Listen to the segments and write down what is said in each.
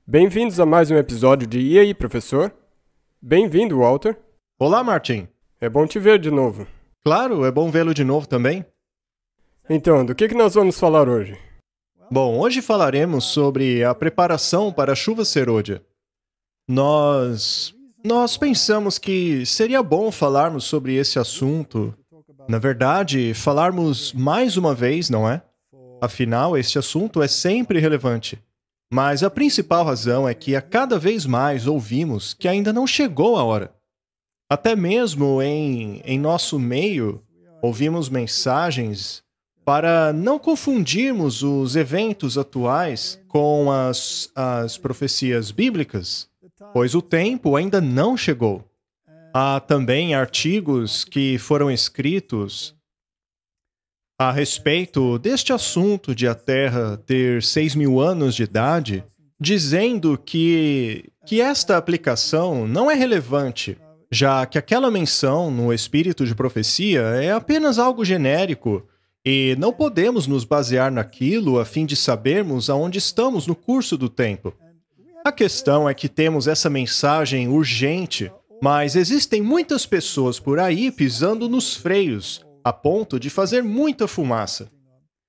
Bem-vindos a mais um episódio de E aí, professor? Bem-vindo, Walter. Olá, Martin. É bom te ver de novo. Claro, é bom vê-lo de novo também. Então, do que nós vamos falar hoje? Bom, hoje falaremos sobre a preparação para a chuva serôdia. Nós pensamos que seria bom falarmos sobre esse assunto. Na verdade, falarmos mais uma vez, não é? Afinal, este assunto é sempre relevante. Mas a principal razão é que a cada vez mais ouvimos que ainda não chegou a hora. Até mesmo em nosso meio, ouvimos mensagens para não confundirmos os eventos atuais com as profecias bíblicas, pois o tempo ainda não chegou. Há também artigos que foram escritos a respeito deste assunto de a Terra ter 6.000 anos de idade, dizendo que esta aplicação não é relevante, já que aquela menção no espírito de profecia é apenas algo genérico e não podemos nos basear naquilo a fim de sabermos aonde estamos no curso do tempo. A questão é que temos essa mensagem urgente, mas existem muitas pessoas por aí pisando nos freios, a ponto de fazer muita fumaça.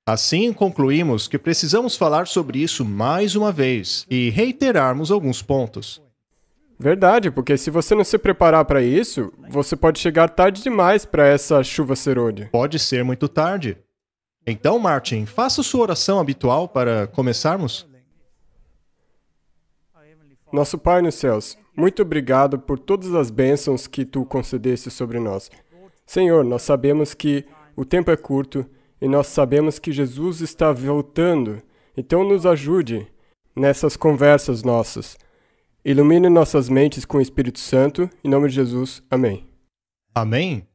Assim, concluímos que precisamos falar sobre isso mais uma vez e reiterarmos alguns pontos. Verdade, porque se você não se preparar para isso, você pode chegar tarde demais para essa chuva serôdia. Pode ser muito tarde. Então, Martin, faça sua oração habitual para começarmos. Nosso Pai nos céus, muito obrigado por todas as bênçãos que Tu concedeste sobre nós. Senhor, nós sabemos que o tempo é curto e nós sabemos que Jesus está voltando. Então nos ajude nessas conversas nossas. Ilumine nossas mentes com o Espírito Santo. Em nome de Jesus. Amém. Amém?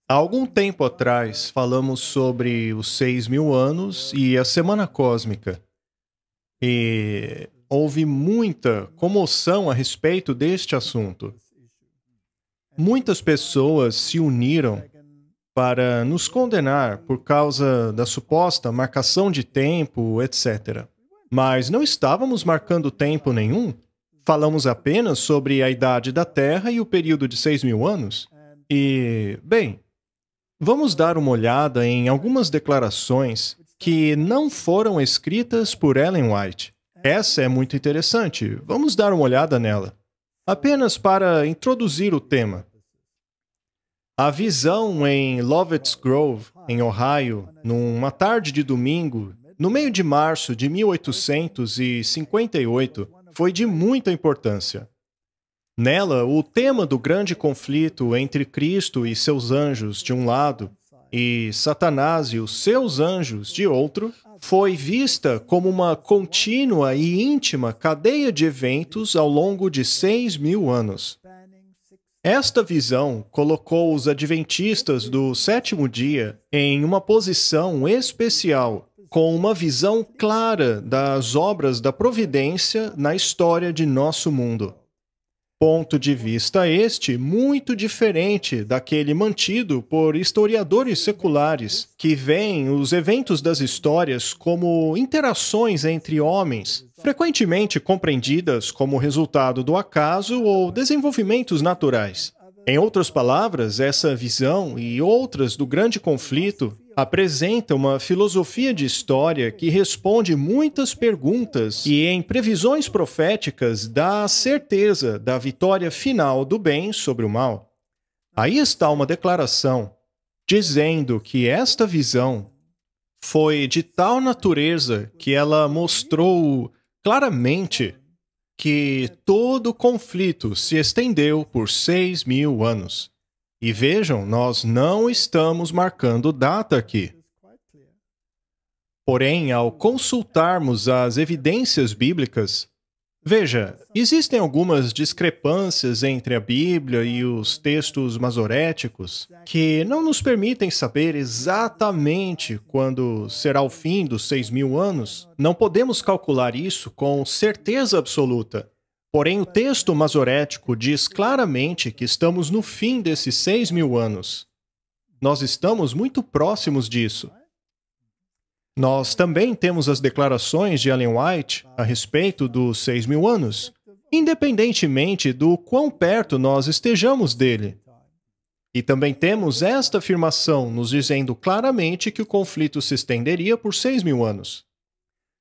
Há algum tempo atrás, falamos sobre os 6.000 anos e a Semana Cósmica. E houve muita comoção a respeito deste assunto. Muitas pessoas se uniram para nos condenar por causa da suposta marcação de tempo, etc. Mas não estávamos marcando tempo nenhum. Falamos apenas sobre a idade da Terra e o período de 6.000 anos. E, bem, vamos dar uma olhada em algumas declarações que não foram escritas por Ellen White. Essa é muito interessante. Vamos dar uma olhada nela. Apenas para introduzir o tema. A visão em Lovett's Grove, em Ohio, numa tarde de domingo, no meio de março de 1858, foi de muita importância. Nela, o tema do grande conflito entre Cristo e seus anjos de um lado e Satanás e os seus anjos de outro, foi vista como uma contínua e íntima cadeia de eventos ao longo de 6.000 anos. Esta visão colocou os adventistas do sétimo dia em uma posição especial, com uma visão clara das obras da providência na história de nosso mundo. Ponto de vista este muito diferente daquele mantido por historiadores seculares, que veem os eventos das histórias como interações entre homens, frequentemente compreendidas como resultado do acaso ou desenvolvimentos naturais. Em outras palavras, essa visão e outras do grande conflito apresenta uma filosofia de história que responde muitas perguntas e, em previsões proféticas, dá a certeza da vitória final do bem sobre o mal. Aí está uma declaração dizendo que esta visão foi de tal natureza que ela mostrou claramente que todo o conflito se estendeu por 6.000 anos. E vejam, nós não estamos marcando data aqui. Porém, ao consultarmos as evidências bíblicas, veja, existem algumas discrepâncias entre a Bíblia e os textos masoréticos que não nos permitem saber exatamente quando será o fim dos 6.000 anos. Não podemos calcular isso com certeza absoluta. Porém, o texto masorético diz claramente que estamos no fim desses 6.000 anos. Nós estamos muito próximos disso. Nós também temos as declarações de Ellen White a respeito dos 6.000 anos, independentemente do quão perto nós estejamos dele. E também temos esta afirmação nos dizendo claramente que o conflito se estenderia por 6.000 anos.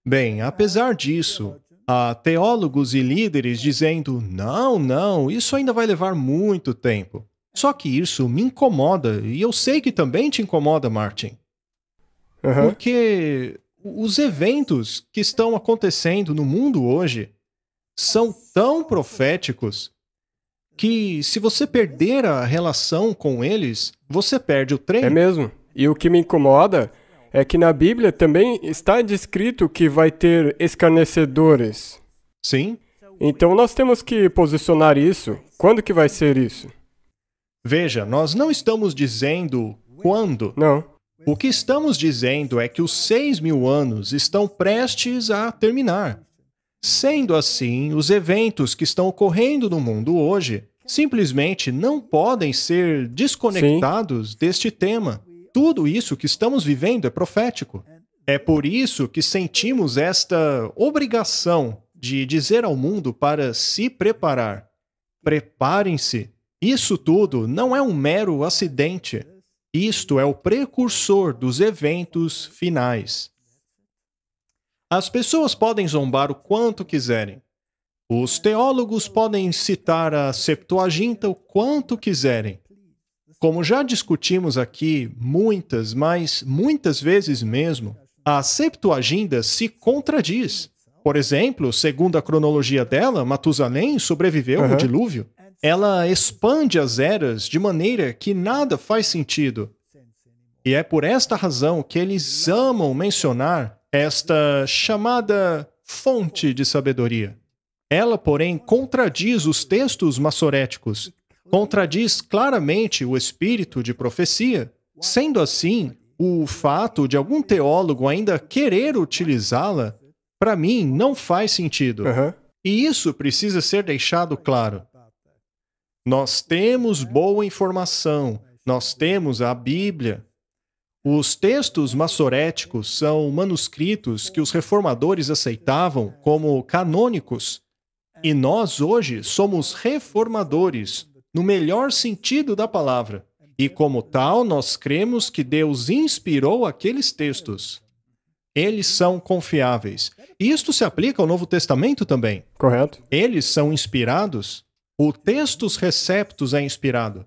Bem, apesar disso, há teólogos e líderes dizendo, não, isso ainda vai levar muito tempo. Só que isso me incomoda, e eu sei que também te incomoda, Martin. Porque os eventos que estão acontecendo no mundo hoje são tão proféticos que, se você perder a relação com eles, você perde o trem. É mesmo. E o que me incomoda é que na Bíblia também está descrito que vai ter escarnecedores. Sim. Então nós temos que posicionar isso. Quando que vai ser isso? Veja, nós não estamos dizendo quando. Não. O que estamos dizendo é que os 6.000 anos estão prestes a terminar. Sendo assim, os eventos que estão ocorrendo no mundo hoje simplesmente não podem ser desconectados deste tema. Tudo isso que estamos vivendo é profético. É por isso que sentimos esta obrigação de dizer ao mundo para se preparar. Preparem-se. Isso tudo não é um mero acidente. Isto é o precursor dos eventos finais. As pessoas podem zombar o quanto quiserem. Os teólogos podem citar a Septuaginta o quanto quiserem. Como já discutimos aqui muitas vezes mesmo, a Septuaginta se contradiz. Por exemplo, segundo a cronologia dela, Matusalém sobreviveu ao dilúvio. Ela expande as eras de maneira que nada faz sentido. E é por esta razão que eles amam mencionar esta chamada fonte de sabedoria. Ela, porém, contradiz os textos massoréticos, contradiz claramente o espírito de profecia. Sendo assim, o fato de algum teólogo ainda querer utilizá-la, para mim, não faz sentido. E isso precisa ser deixado claro. Nós temos boa informação, nós temos a Bíblia. Os textos massoréticos são manuscritos que os reformadores aceitavam como canônicos. E nós hoje somos reformadores, no melhor sentido da palavra. E como tal, nós cremos que Deus inspirou aqueles textos. Eles são confiáveis. E isto se aplica ao Novo Testamento também. Correto. Eles são inspirados. O Textus Receptus é inspirado.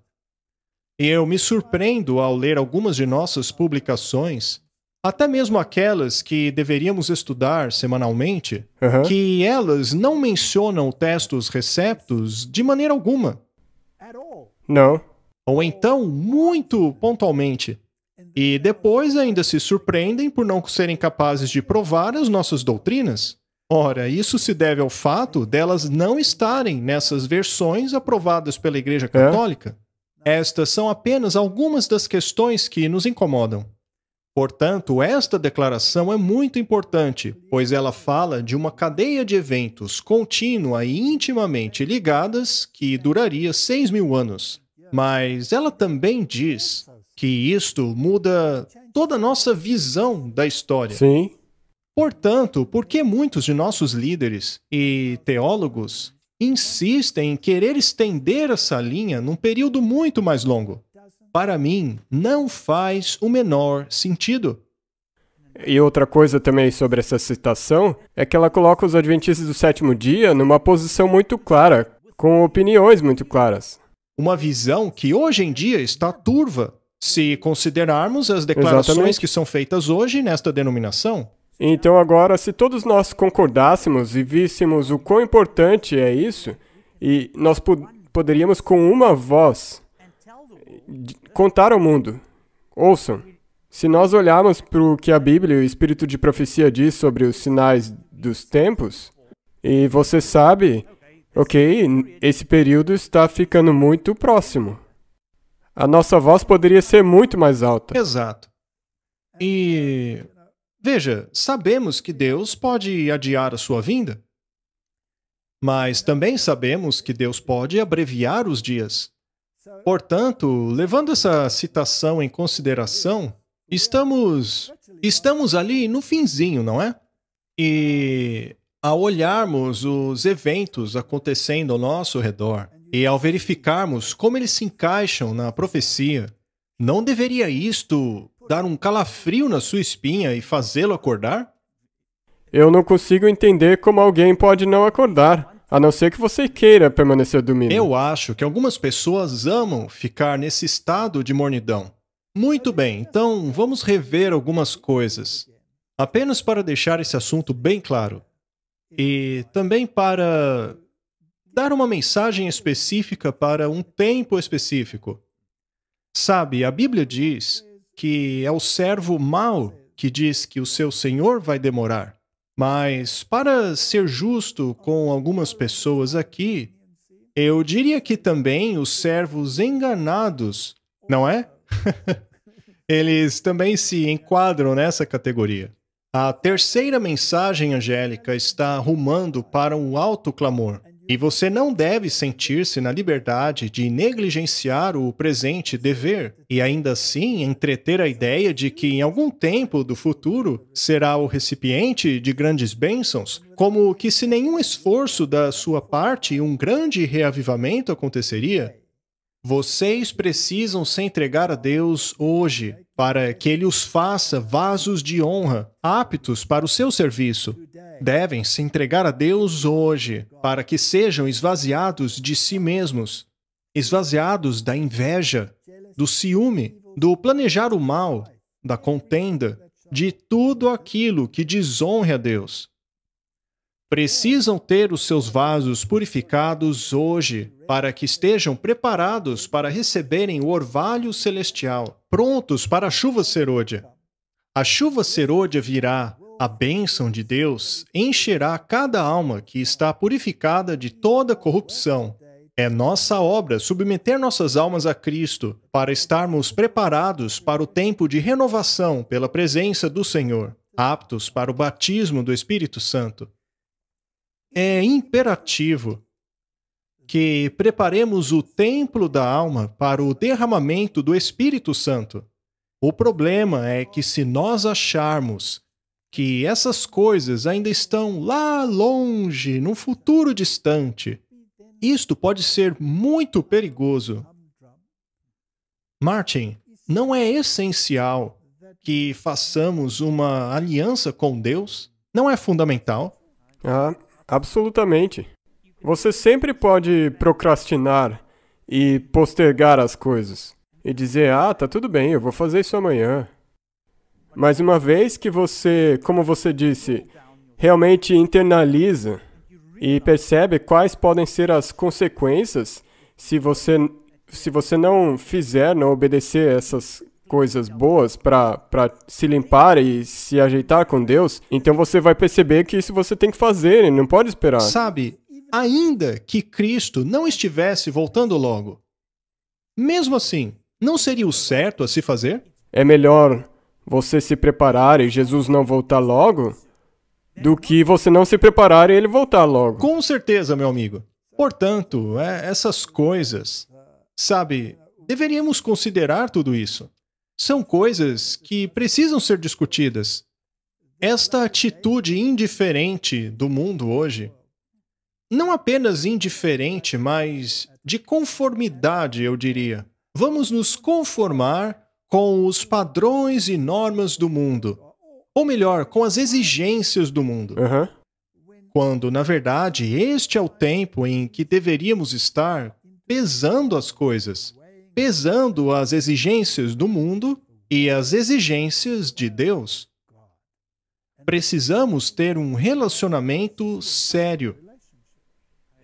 E eu me surpreendo ao ler algumas de nossas publicações, até mesmo aquelas que deveríamos estudar semanalmente, que elas não mencionam o Textus Receptus de maneira alguma. Não. Ou então, muito pontualmente. E depois ainda se surpreendem por não serem capazes de provar as nossas doutrinas. Ora, isso se deve ao fato delas não estarem nessas versões aprovadas pela Igreja Católica. Estas são apenas algumas das questões que nos incomodam. Portanto, esta declaração é muito importante, pois ela fala de uma cadeia de eventos contínua e intimamente ligadas que duraria 6.000 anos. Mas ela também diz que isto muda toda a nossa visão da história. Sim. Portanto, por que muitos de nossos líderes e teólogos insistem em querer estender essa linha num período muito mais longo? Para mim, não faz o menor sentido. E outra coisa também sobre essa citação é que ela coloca os adventistas do sétimo dia numa posição muito clara, com opiniões muito claras. Uma visão que hoje em dia está turva, se considerarmos as declarações que são feitas hoje nesta denominação. Então agora, se todos nós concordássemos e víssemos o quão importante é isso, e nós poderíamos com uma voz contar ao mundo, ouçam, se nós olharmos para o que a Bíblia e o Espírito de Profecia diz sobre os sinais dos tempos, e você sabe, ok, esse período está ficando muito próximo. A nossa voz poderia ser muito mais alta. Exato. E veja, sabemos que Deus pode adiar a sua vinda, mas também sabemos que Deus pode abreviar os dias. Portanto, levando essa citação em consideração, Estamos ali no finzinho, não é? E ao olharmos os eventos acontecendo ao nosso redor e ao verificarmos como eles se encaixam na profecia, não deveria isto dar um calafrio na sua espinha e fazê-lo acordar? Eu não consigo entender como alguém pode não acordar, a não ser que você queira permanecer dormindo. Eu acho que algumas pessoas amam ficar nesse estado de mornidão. Muito bem, então vamos rever algumas coisas. Apenas para deixar esse assunto bem claro. E também para dar uma mensagem específica para um tempo específico. Sabe, a Bíblia diz que é o servo mau que diz que o seu senhor vai demorar. Mas, para ser justo com algumas pessoas aqui, eu diria que também os servos enganados, não é? Eles também se enquadram nessa categoria. A terceira mensagem angélica está rumando para um alto clamor. E você não deve sentir-se na liberdade de negligenciar o presente dever e ainda assim entreter a ideia de que em algum tempo do futuro será o recipiente de grandes bênçãos, como que se nenhum esforço da sua parte um grande reavivamento aconteceria. Vocês precisam se entregar a Deus hoje, para que Ele os faça vasos de honra, aptos para o seu serviço. Devem se entregar a Deus hoje, para que sejam esvaziados de si mesmos, esvaziados da inveja, do ciúme, do planejar o mal, da contenda, de tudo aquilo que desonre a Deus. Precisam ter os seus vasos purificados hoje, para que estejam preparados para receberem o orvalho celestial, prontos para a chuva serôdia. A chuva serôdia virá, a bênção de Deus encherá cada alma que está purificada de toda corrupção. É nossa obra submeter nossas almas a Cristo, para estarmos preparados para o tempo de renovação pela presença do Senhor, aptos para o batismo do Espírito Santo. É imperativo que preparemos o templo da alma para o derramamento do Espírito Santo. O problema é que se nós acharmos que essas coisas ainda estão lá longe, num futuro distante, isto pode ser muito perigoso. Martin, não é essencial que façamos uma aliança com Deus? Não é fundamental? Absolutamente. Você sempre pode procrastinar e postergar as coisas. E dizer, tá tudo bem, eu vou fazer isso amanhã. Mas uma vez que você, como você disse, realmente internaliza e percebe quais podem ser as consequências se você não fizer, não obedecer essas coisas boas para se limpar e se ajeitar com Deus, então você vai perceber que isso você tem que fazer e não pode esperar. Sabe, ainda que Cristo não estivesse voltando logo, mesmo assim, não seria o certo a se fazer? É melhor você se preparar e Jesus não voltar logo do que você não se preparar e ele voltar logo. Com certeza, meu amigo. Portanto, essas coisas, sabe, deveríamos considerar tudo isso. São coisas que precisam ser discutidas. Esta atitude indiferente do mundo hoje, não apenas indiferente, mas de conformidade, eu diria. Vamos nos conformar com os padrões e normas do mundo. Ou melhor, com as exigências do mundo. Quando, na verdade, este é o tempo em que deveríamos estar pesando as coisas, pesando as exigências do mundo e as exigências de Deus. Precisamos ter um relacionamento sério.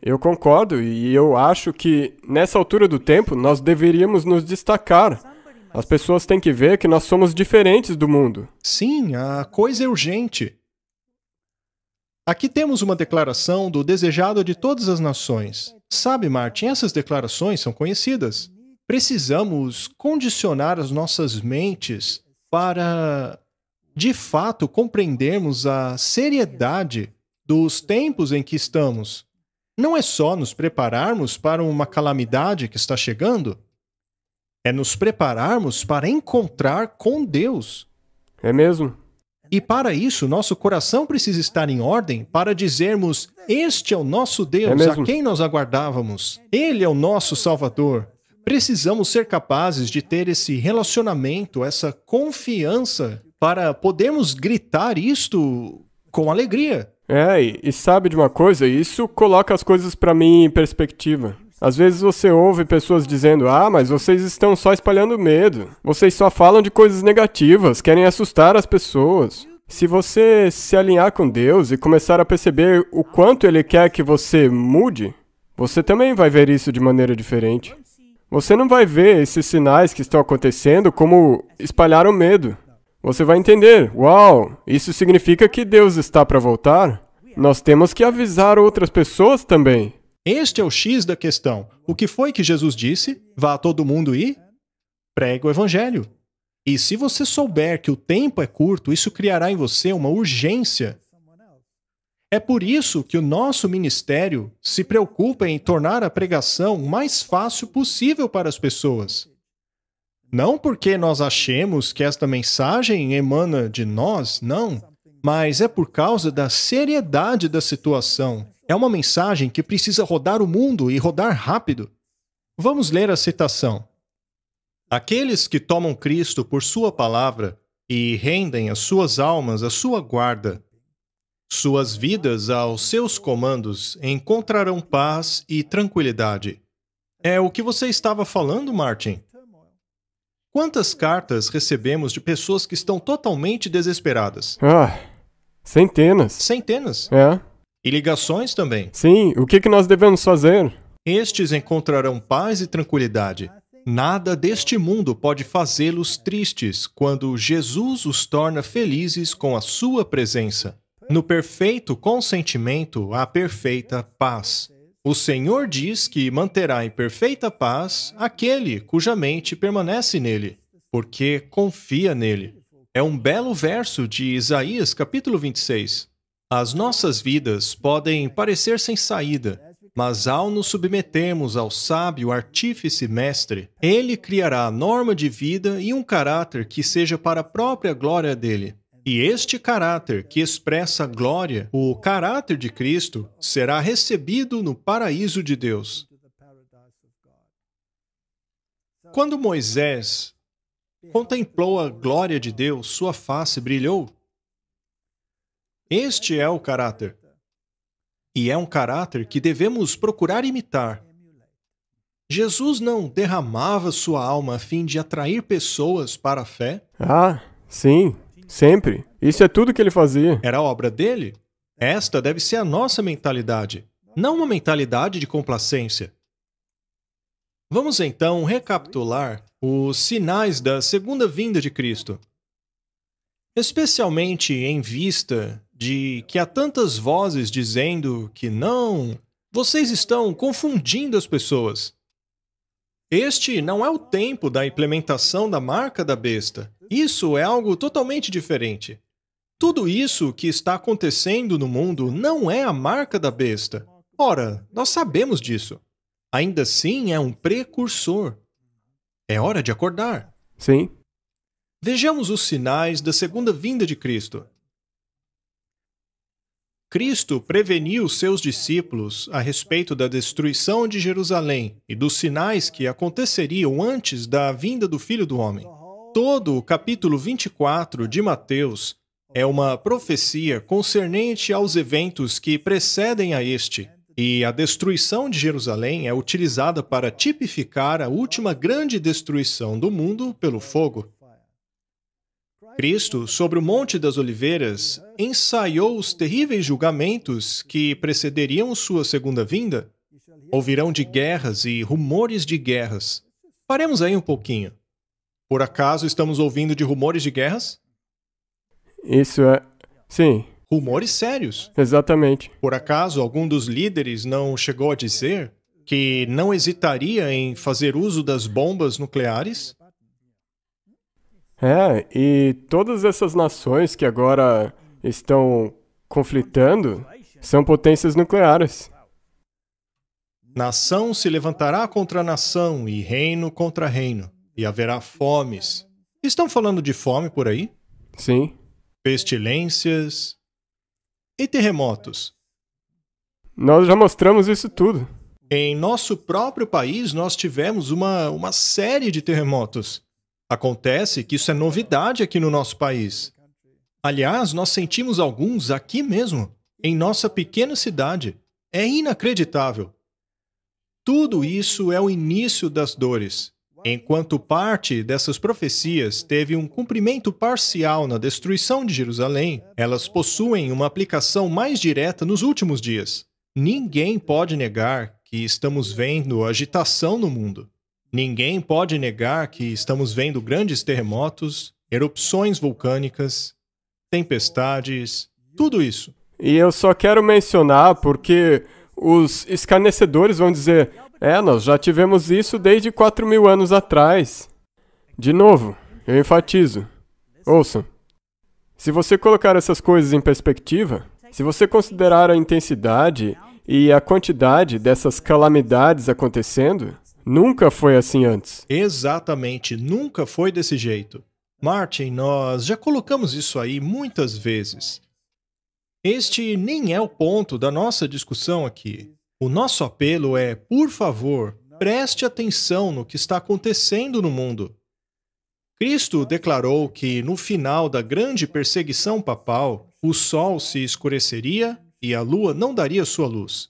Eu concordo e eu acho que, nessa altura do tempo, nós deveríamos nos destacar. As pessoas têm que ver que nós somos diferentes do mundo. Sim, a coisa é urgente. Aqui temos uma declaração do desejado de todas as nações. Sabe, Martin, essas declarações são conhecidas. Precisamos condicionar as nossas mentes para, de fato, compreendermos a seriedade dos tempos em que estamos. Não é só nos prepararmos para uma calamidade que está chegando. É nos prepararmos para encontrar com Deus. É mesmo? E para isso, nosso coração precisa estar em ordem para dizermos: este é o nosso É Deus, mesmo? a quem nós aguardávamos. Ele é o nosso Salvador. Precisamos ser capazes de ter esse relacionamento, essa confiança, para podermos gritar isto com alegria. E sabe de uma coisa? Isso coloca as coisas para mim em perspectiva. Às vezes você ouve pessoas dizendo: ah, mas vocês estão só espalhando medo. Vocês só falam de coisas negativas, querem assustar as pessoas. Se você se alinhar com Deus e começar a perceber o quanto Ele quer que você mude, você também vai ver isso de maneira diferente. Você não vai ver esses sinais que estão acontecendo como espalhar o medo. Você vai entender: uau, isso significa que Deus está para voltar? Nós temos que avisar outras pessoas também. Este é o X da questão. O que foi que Jesus disse? Vá todo mundo e pregue o evangelho. E se você souber que o tempo é curto, isso criará em você uma urgência. É por isso que o nosso ministério se preocupa em tornar a pregação o mais fácil possível para as pessoas. Não porque nós achemos que esta mensagem emana de nós, não, mas é por causa da seriedade da situação. É uma mensagem que precisa rodar o mundo e rodar rápido. Vamos ler a citação. Aqueles que tomam Cristo por sua palavra e rendem as suas almas à sua guarda, suas vidas aos seus comandos, encontrarão paz e tranquilidade. É o que você estava falando, Martin? Quantas cartas recebemos de pessoas que estão totalmente desesperadas? Centenas. Centenas. E ligações também. Sim, o que nós devemos fazer? Estes encontrarão paz e tranquilidade. Nada deste mundo pode fazê-los tristes quando Jesus os torna felizes com a sua presença. No perfeito consentimento há perfeita paz. O Senhor diz que manterá em perfeita paz aquele cuja mente permanece nele, porque confia nele. É um belo verso de Isaías, capítulo 26. As nossas vidas podem parecer sem saída, mas ao nos submetermos ao sábio artífice mestre, ele criará a norma de vida e um caráter que seja para a própria glória dele. E este caráter que expressa a glória, o caráter de Cristo, será recebido no paraíso de Deus. Quando Moisés contemplou a glória de Deus, sua face brilhou. Este é o caráter. E é um caráter que devemos procurar imitar. Jesus não derramava sua alma a fim de atrair pessoas para a fé? Sim, sempre. Isso é tudo que ele fazia. Era obra dele? Esta deve ser a nossa mentalidade, não uma mentalidade de complacência. Vamos então recapitular os sinais da segunda vinda de Cristo. Especialmente em vista de que há tantas vozes dizendo que não, vocês estão confundindo as pessoas. Este não é o tempo da implementação da marca da besta. Isso é algo totalmente diferente. Tudo isso que está acontecendo no mundo não é a marca da besta. Ora, nós sabemos disso. Ainda assim, é um precursor. É hora de acordar. Sim. Vejamos os sinais da segunda vinda de Cristo. Cristo preveniu seus discípulos a respeito da destruição de Jerusalém e dos sinais que aconteceriam antes da vinda do Filho do Homem. Todo o capítulo 24 de Mateus é uma profecia concernente aos eventos que precedem a este, e a destruição de Jerusalém é utilizada para tipificar a última grande destruição do mundo pelo fogo. Cristo, sobre o Monte das Oliveiras, ensaiou os terríveis julgamentos que precederiam sua segunda vinda. Ouvirão de guerras e rumores de guerras. Paremos aí um pouquinho. Por acaso estamos ouvindo de rumores de guerras? Isso é... Sim. Rumores sérios. Exatamente. Por acaso algum dos líderes não chegou a dizer que não hesitaria em fazer uso das bombas nucleares? E todas essas nações que agora estão conflitando são potências nucleares. Nação se levantará contra nação e reino contra reino. e haverá fomes. Estão falando de fome por aí? Sim. Pestilências e terremotos. Nós já mostramos isso tudo. Em nosso próprio país, nós tivemos uma série de terremotos. Acontece que isso é novidade aqui no nosso país. Aliás, nós sentimos alguns aqui mesmo, em nossa pequena cidade. É inacreditável. Tudo isso é o início das dores. Enquanto parte dessas profecias teve um cumprimento parcial na destruição de Jerusalém, elas possuem uma aplicação mais direta nos últimos dias. Ninguém pode negar que estamos vendo agitação no mundo. Ninguém pode negar que estamos vendo grandes terremotos, erupções vulcânicas, tempestades, tudo isso. E eu só quero mencionar porque os escarnecedores vão dizer: nós já tivemos isso desde 4.000 anos atrás. De novo, eu enfatizo. Ouçam. Se você colocar essas coisas em perspectiva, se você considerar a intensidade e a quantidade dessas calamidades acontecendo, nunca foi assim antes. Exatamente, nunca foi desse jeito. Martin, nós já colocamos isso aí muitas vezes. Este nem é o ponto da nossa discussão aqui. O nosso apelo é, por favor, preste atenção no que está acontecendo no mundo. Cristo declarou que, no final da grande perseguição papal, o sol se escureceria e a lua não daria sua luz.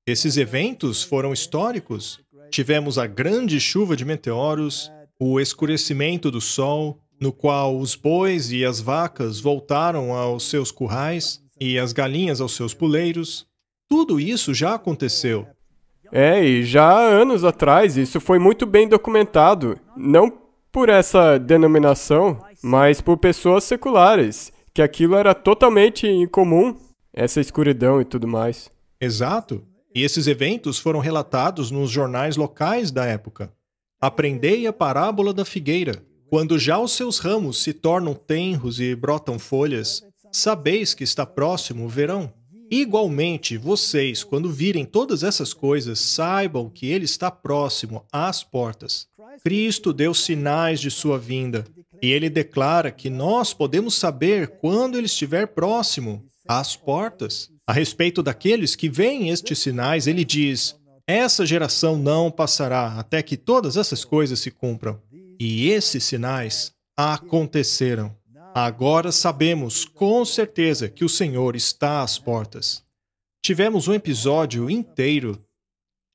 Esses eventos foram históricos. Tivemos a grande chuva de meteoros, o escurecimento do sol, no qual os bois e as vacas voltaram aos seus currais e as galinhas aos seus puleiros. Tudo isso já aconteceu. E já há anos atrás, isso foi muito bem documentado. Não por essa denominação, mas por pessoas seculares, que aquilo era totalmente incomum, essa escuridão e tudo mais. Exato. E esses eventos foram relatados nos jornais locais da época. Aprendei a parábola da figueira. Quando já os seus ramos se tornam tenros e brotam folhas, sabeis que está próximo o verão. Igualmente, vocês, quando virem todas essas coisas, saibam que ele está próximo às portas. Cristo deu sinais de sua vinda, e ele declara que nós podemos saber quando ele estiver próximo às portas. A respeito daqueles que veem estes sinais, ele diz: essa geração não passará até que todas essas coisas se cumpram. E esses sinais aconteceram. Agora sabemos com certeza que o Senhor está às portas. Tivemos um episódio inteiro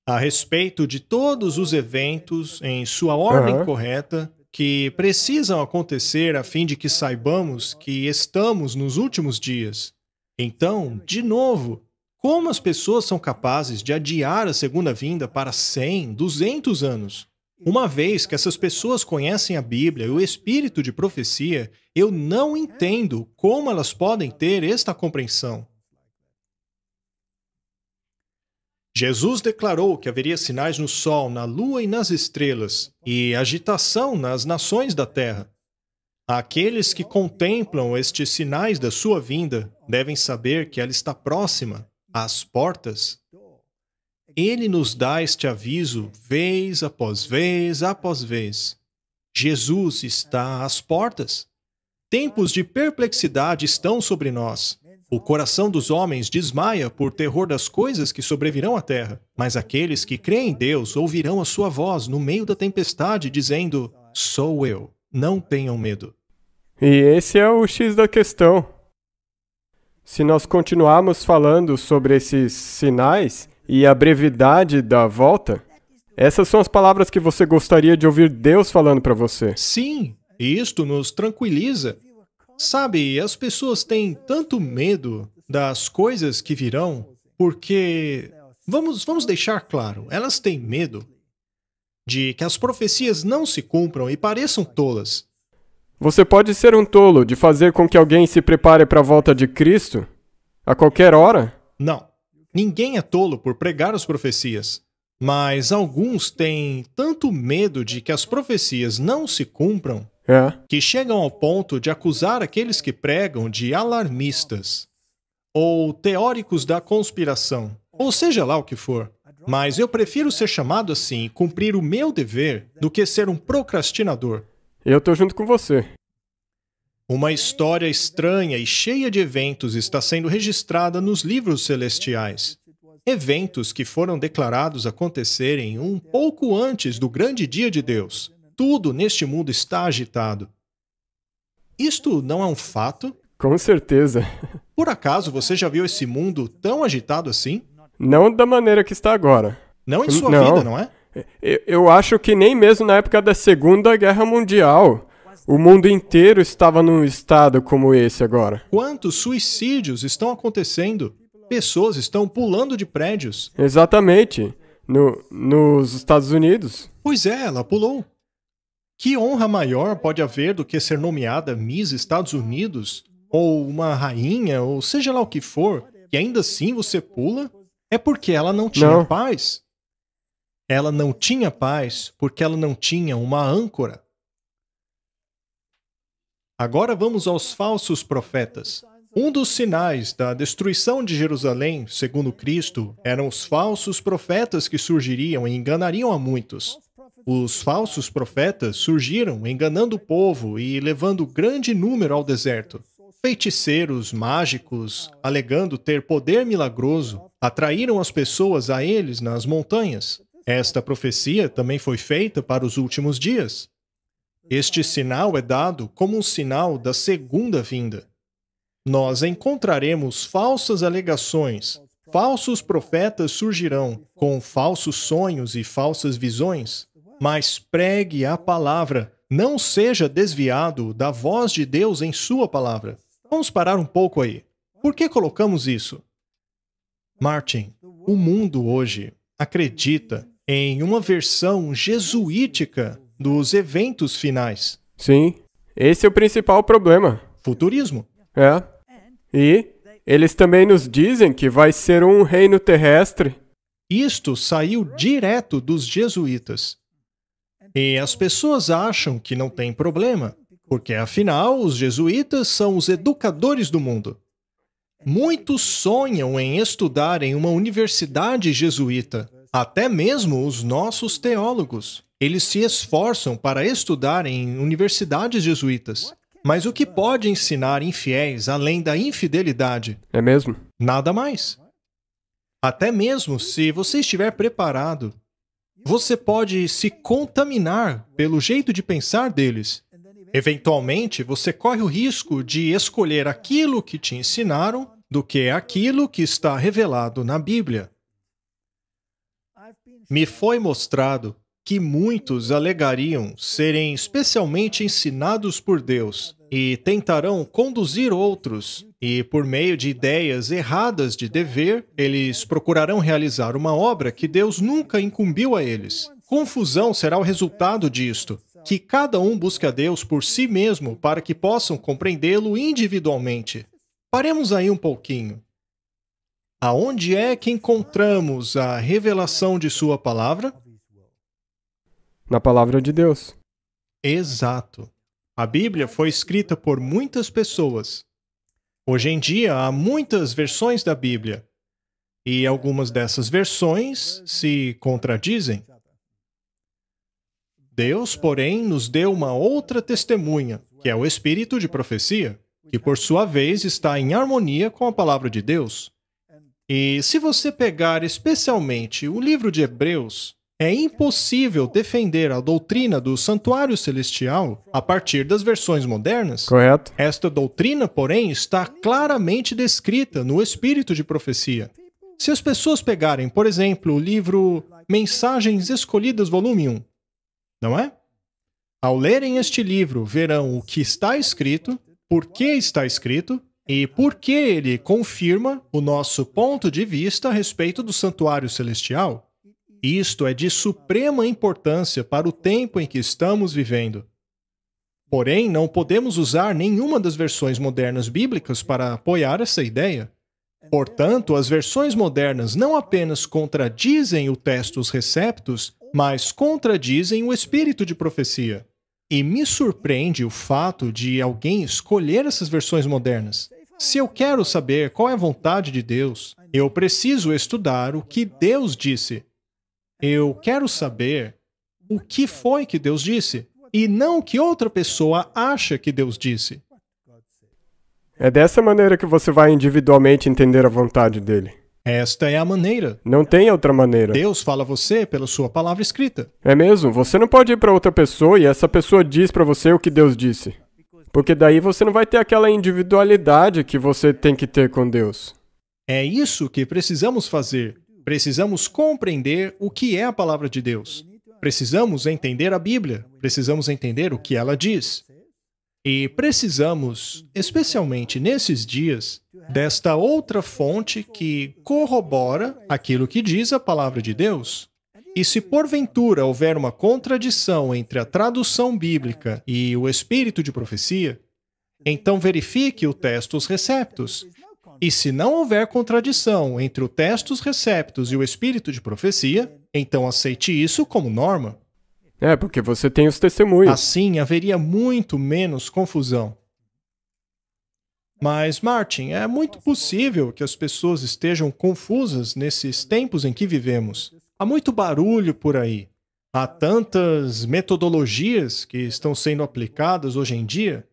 a respeito de todos os eventos em sua ordem correta que precisam acontecer a fim de que saibamos que estamos nos últimos dias. Então, de novo, como as pessoas são capazes de adiar a segunda vinda para 100, 200 anos? Uma vez que essas pessoas conhecem a Bíblia e o espírito de profecia, eu não entendo como elas podem ter esta compreensão. Jesus declarou que haveria sinais no sol, na lua e nas estrelas, e agitação nas nações da terra. Aqueles que contemplam estes sinais da sua vinda devem saber que ela está próxima, às portas. Ele nos dá este aviso vez após vez após vez. Jesus está às portas. Tempos de perplexidade estão sobre nós. O coração dos homens desmaia por terror das coisas que sobrevirão à terra. Mas aqueles que creem em Deus ouvirão a sua voz no meio da tempestade, dizendo: sou eu, não tenham medo. E esse é o X da questão. Se nós continuarmos falando sobre esses sinais e a brevidade da volta, essas são as palavras que você gostaria de ouvir Deus falando para você. Sim, isto nos tranquiliza. Sabe, as pessoas têm tanto medo das coisas que virão, porque, vamos deixar claro, elas têm medo de que as profecias não se cumpram e pareçam tolas. Você pode ser um tolo de fazer com que alguém se prepare para a volta de Cristo a qualquer hora? Não. Ninguém é tolo por pregar as profecias. Mas alguns têm tanto medo de que as profecias não se cumpram que chegam ao ponto de acusar aqueles que pregam de alarmistas ou teóricos da conspiração, ou seja lá o que for. Mas eu prefiro ser chamado assim e cumprir o meu dever do que ser um procrastinador. Eu tô junto com você. Uma história estranha e cheia de eventos está sendo registrada nos livros celestiais. Eventos que foram declarados acontecerem um pouco antes do grande dia de Deus. Tudo neste mundo está agitado. Isto não é um fato? Com certeza. Por acaso você já viu esse mundo tão agitado assim? Não da maneira que está agora. Não em sua Não. vida, não é? Eu acho que nem mesmo na época da Segunda Guerra Mundial, o mundo inteiro estava num estado como esse agora. Quantos suicídios estão acontecendo? Pessoas estão pulando de prédios. Exatamente. Nos Estados Unidos. Pois é, ela pulou. Que honra maior pode haver do que ser nomeada Miss Estados Unidos? Ou uma rainha, ou seja lá o que for, e ainda assim você pula? É porque ela não tinha Não. paz. Ela não tinha paz porque ela não tinha uma âncora. Agora vamos aos falsos profetas. Um dos sinais da destruição de Jerusalém, segundo Cristo, eram os falsos profetas que surgiriam e enganariam a muitos. Os falsos profetas surgiram enganando o povo e levando grande número ao deserto. Feiticeiros, mágicos, alegando ter poder milagroso, atraíram as pessoas a eles nas montanhas. Esta profecia também foi feita para os últimos dias. Este sinal é dado como um sinal da segunda vinda. Nós encontraremos falsas alegações. Falsos profetas surgirão com falsos sonhos e falsas visões. Mas pregue a palavra. Não seja desviado da voz de Deus em sua palavra. Vamos parar um pouco aí. Por que colocamos isso? Martin, o mundo hoje acredita em uma versão jesuítica dos eventos finais. Sim. Esse é o principal problema. Futurismo. É. E eles também nos dizem que vai ser um reino terrestre. Isto saiu direto dos jesuítas. E as pessoas acham que não tem problema, porque afinal os jesuítas são os educadores do mundo. Muitos sonham em estudar em uma universidade jesuíta, até mesmo os nossos teólogos. Eles se esforçam para estudar em universidades jesuítas. Mas o que pode ensinar infiéis além da infidelidade? É mesmo? Nada mais. Até mesmo se você estiver preparado, você pode se contaminar pelo jeito de pensar deles. Eventualmente, você corre o risco de escolher aquilo que te ensinaram do que aquilo que está revelado na Bíblia. Me foi mostrado que muitos alegariam serem especialmente ensinados por Deus e tentarão conduzir outros, e por meio de ideias erradas de dever, eles procurarão realizar uma obra que Deus nunca incumbiu a eles. Confusão será o resultado disto, que cada um busque a Deus por si mesmo para que possam compreendê-lo individualmente. Paremos aí um pouquinho. Aonde é que encontramos a revelação de sua palavra? Na palavra de Deus. Exato. A Bíblia foi escrita por muitas pessoas. Hoje em dia há muitas versões da Bíblia. E algumas dessas versões se contradizem. Deus, porém, nos deu uma outra testemunha, que é o Espírito de profecia, que por sua vez está em harmonia com a palavra de Deus. E se você pegar especialmente o livro de Hebreus, é impossível defender a doutrina do santuário celestial a partir das versões modernas. Correto? Esta doutrina, porém, está claramente descrita no Espírito de profecia. Se as pessoas pegarem, por exemplo, o livro Mensagens Escolhidas, volume 1, não é? Ao lerem este livro, verão o que está escrito, por que está escrito e por que ele confirma o nosso ponto de vista a respeito do santuário celestial. Isto é de suprema importância para o tempo em que estamos vivendo. Porém, não podemos usar nenhuma das versões modernas bíblicas para apoiar essa ideia. Portanto, as versões modernas não apenas contradizem o textus receptus, mas contradizem o espírito de profecia. E me surpreende o fato de alguém escolher essas versões modernas. Se eu quero saber qual é a vontade de Deus, eu preciso estudar o que Deus disse. Eu quero saber o que foi que Deus disse, e não o que outra pessoa acha que Deus disse. É dessa maneira que você vai individualmente entender a vontade dele. Esta é a maneira. Não tem outra maneira. Deus fala a você pela sua palavra escrita. É mesmo? Você não pode ir para outra pessoa e essa pessoa diz para você o que Deus disse. Porque daí você não vai ter aquela individualidade que você tem que ter com Deus. É isso que precisamos fazer. Precisamos compreender o que é a palavra de Deus. Precisamos entender a Bíblia. Precisamos entender o que ela diz. E precisamos, especialmente nesses dias, desta outra fonte que corrobora aquilo que diz a palavra de Deus. E se porventura houver uma contradição entre a tradução bíblica e o espírito de profecia, então verifique o textus receptus. E se não houver contradição entre o textus receptus e o espírito de profecia, então aceite isso como norma. É, porque você tem os testemunhos. Assim haveria muito menos confusão. Mas, Martin, é muito possível que as pessoas estejam confusas nesses tempos em que vivemos. Há muito barulho por aí. Há tantas metodologias que estão sendo aplicadas hoje em dia.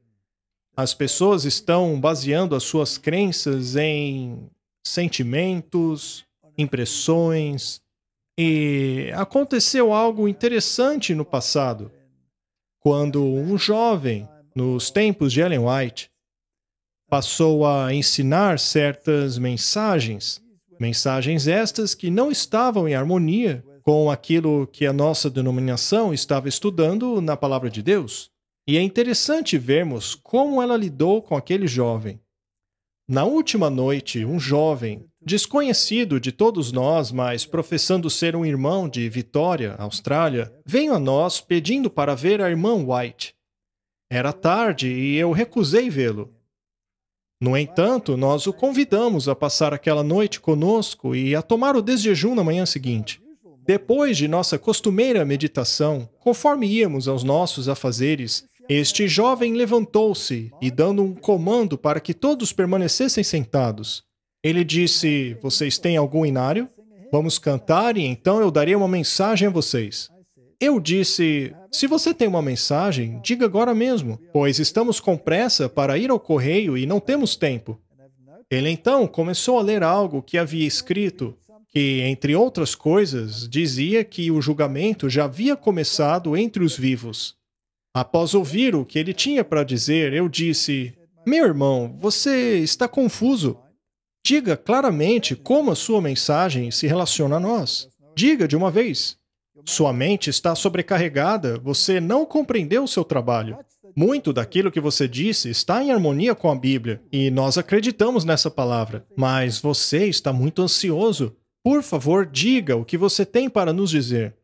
As pessoas estão baseando as suas crenças em sentimentos, impressões. E aconteceu algo interessante no passado, quando um jovem, nos tempos de Ellen White, passou a ensinar certas mensagens estas que não estavam em harmonia com aquilo que a nossa denominação estava estudando na Palavra de Deus. E é interessante vermos como ela lidou com aquele jovem. Na última noite, um jovem, desconhecido de todos nós, mas professando ser um irmão de Vitória, Austrália, veio a nós pedindo para ver a irmã White. Era tarde e eu recusei vê-lo. No entanto, nós o convidamos a passar aquela noite conosco e a tomar o desjejum na manhã seguinte. Depois de nossa costumeira meditação, conforme íamos aos nossos afazeres, este jovem levantou-se e, dando um comando para que todos permanecessem sentados, ele disse: "Vocês têm algum inário? Vamos cantar e então eu darei uma mensagem a vocês." Eu disse: "Se você tem uma mensagem, diga agora mesmo, pois estamos com pressa para ir ao correio e não temos tempo." Ele então começou a ler algo que havia escrito, que, entre outras coisas, dizia que o julgamento já havia começado entre os vivos. Após ouvir o que ele tinha para dizer, eu disse: "Meu irmão, você está confuso. Diga claramente como a sua mensagem se relaciona a nós. Diga de uma vez. Sua mente está sobrecarregada, você não compreendeu o seu trabalho. Muito daquilo que você disse está em harmonia com a Bíblia, e nós acreditamos nessa palavra. Mas você está muito ansioso. Por favor, diga o que você tem para nos dizer."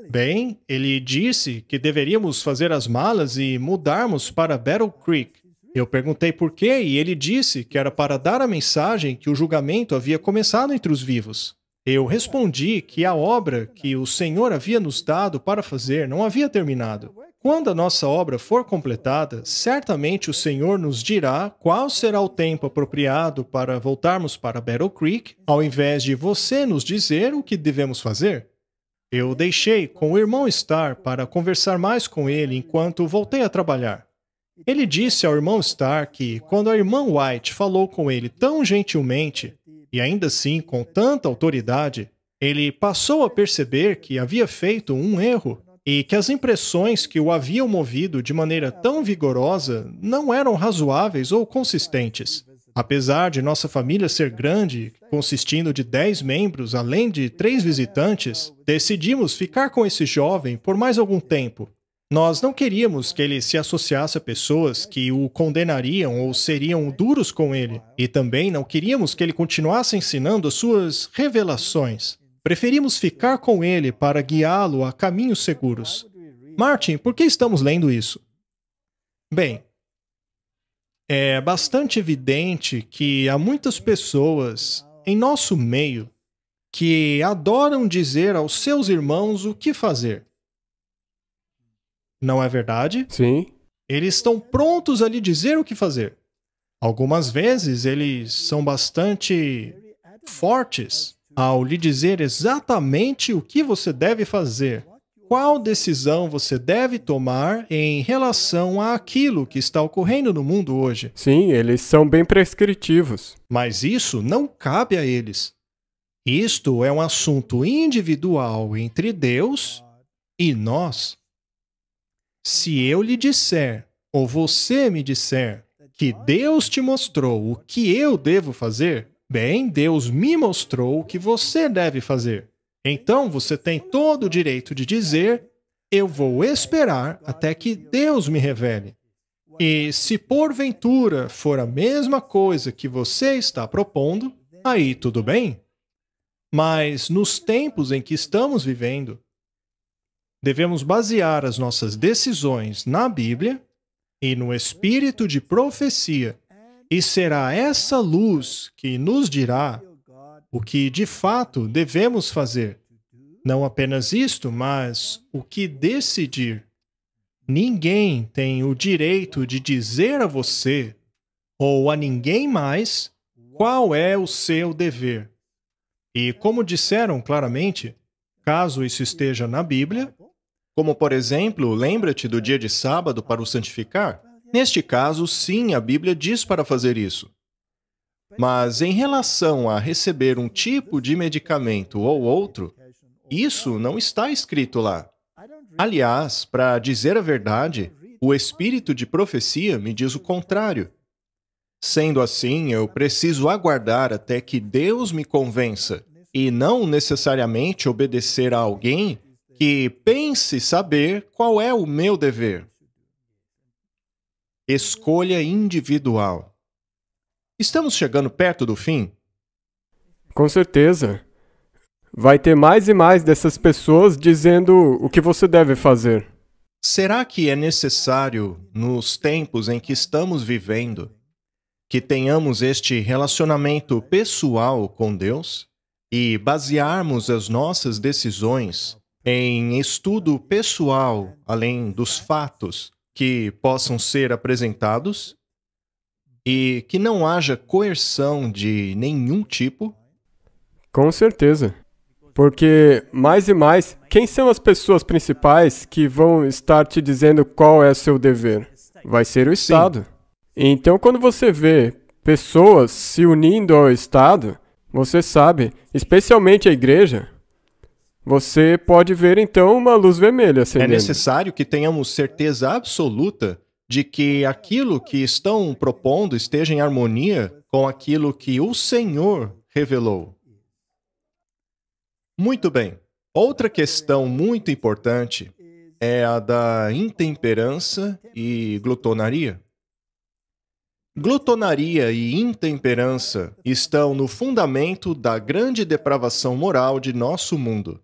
Bem, ele disse que deveríamos fazer as malas e mudarmos para Battle Creek. Eu perguntei por quê e ele disse que era para dar a mensagem que o julgamento havia começado entre os vivos. Eu respondi que a obra que o Senhor havia nos dado para fazer não havia terminado. Quando a nossa obra for completada, certamente o Senhor nos dirá qual será o tempo apropriado para voltarmos para Battle Creek, ao invés de você nos dizer o que devemos fazer. Eu deixei com o irmão Starr para conversar mais com ele enquanto voltei a trabalhar. Ele disse ao irmão Starr que, quando a irmã White falou com ele tão gentilmente, e ainda assim com tanta autoridade, ele passou a perceber que havia feito um erro e que as impressões que o haviam movido de maneira tão vigorosa não eram razoáveis ou consistentes. Apesar de nossa família ser grande, consistindo de 10 membros, além de 3 visitantes, decidimos ficar com esse jovem por mais algum tempo. Nós não queríamos que ele se associasse a pessoas que o condenariam ou seriam duros com ele, e também não queríamos que ele continuasse ensinando as suas revelações. Preferimos ficar com ele para guiá-lo a caminhos seguros. Martin, por que estamos lendo isso? Bem, é bastante evidente que há muitas pessoas em nosso meio que adoram dizer aos seus irmãos o que fazer. Não é verdade? Sim. Eles estão prontos a lhe dizer o que fazer. Algumas vezes eles são bastante fortes ao lhe dizer exatamente o que você deve fazer. Qual decisão você deve tomar em relação àquilo que está ocorrendo no mundo hoje? Sim, eles são bem prescritivos. Mas isso não cabe a eles. Isto é um assunto individual entre Deus e nós. Se eu lhe disser, ou você me disser, que Deus te mostrou o que eu devo fazer, bem, Deus me mostrou o que você deve fazer. Então você tem todo o direito de dizer: eu vou esperar até que Deus me revele. E se porventura for a mesma coisa que você está propondo, aí tudo bem. Mas nos tempos em que estamos vivendo, devemos basear as nossas decisões na Bíblia e no espírito de profecia, e será essa luz que nos dirá o que de fato devemos fazer. Não apenas isto, mas o que decidir. Ninguém tem o direito de dizer a você ou a ninguém mais qual é o seu dever. E como disseram claramente, caso isso esteja na Bíblia, como por exemplo, lembra-te do dia de sábado para o santificar? Neste caso, sim, a Bíblia diz para fazer isso. Mas em relação a receber um tipo de medicamento ou outro, isso não está escrito lá. Aliás, para dizer a verdade, o espírito de profecia me diz o contrário. Sendo assim, eu preciso aguardar até que Deus me convença, e não necessariamente obedecer a alguém que pense saber qual é o meu dever. Escolha individual. Estamos chegando perto do fim? Com certeza. Vai ter mais e mais dessas pessoas dizendo o que você deve fazer. Será que é necessário, nos tempos em que estamos vivendo, que tenhamos este relacionamento pessoal com Deus e basearmos as nossas decisões em estudo pessoal, além dos fatos que possam ser apresentados, e que não haja coerção de nenhum tipo? Com certeza. Porque, mais e mais, quem são as pessoas principais que vão estar te dizendo qual é seu dever? Vai ser o Estado. Então, quando você vê pessoas se unindo ao Estado, você sabe, especialmente a igreja, você pode ver então uma luz vermelha É acendendo. necessário que tenhamos certeza absoluta de que aquilo que estão propondo esteja em harmonia com aquilo que o Senhor revelou. Muito bem. Outra questão muito importante é a da intemperança e glutonaria. Glutonaria e intemperança estão no fundamento da grande depravação moral de nosso mundo.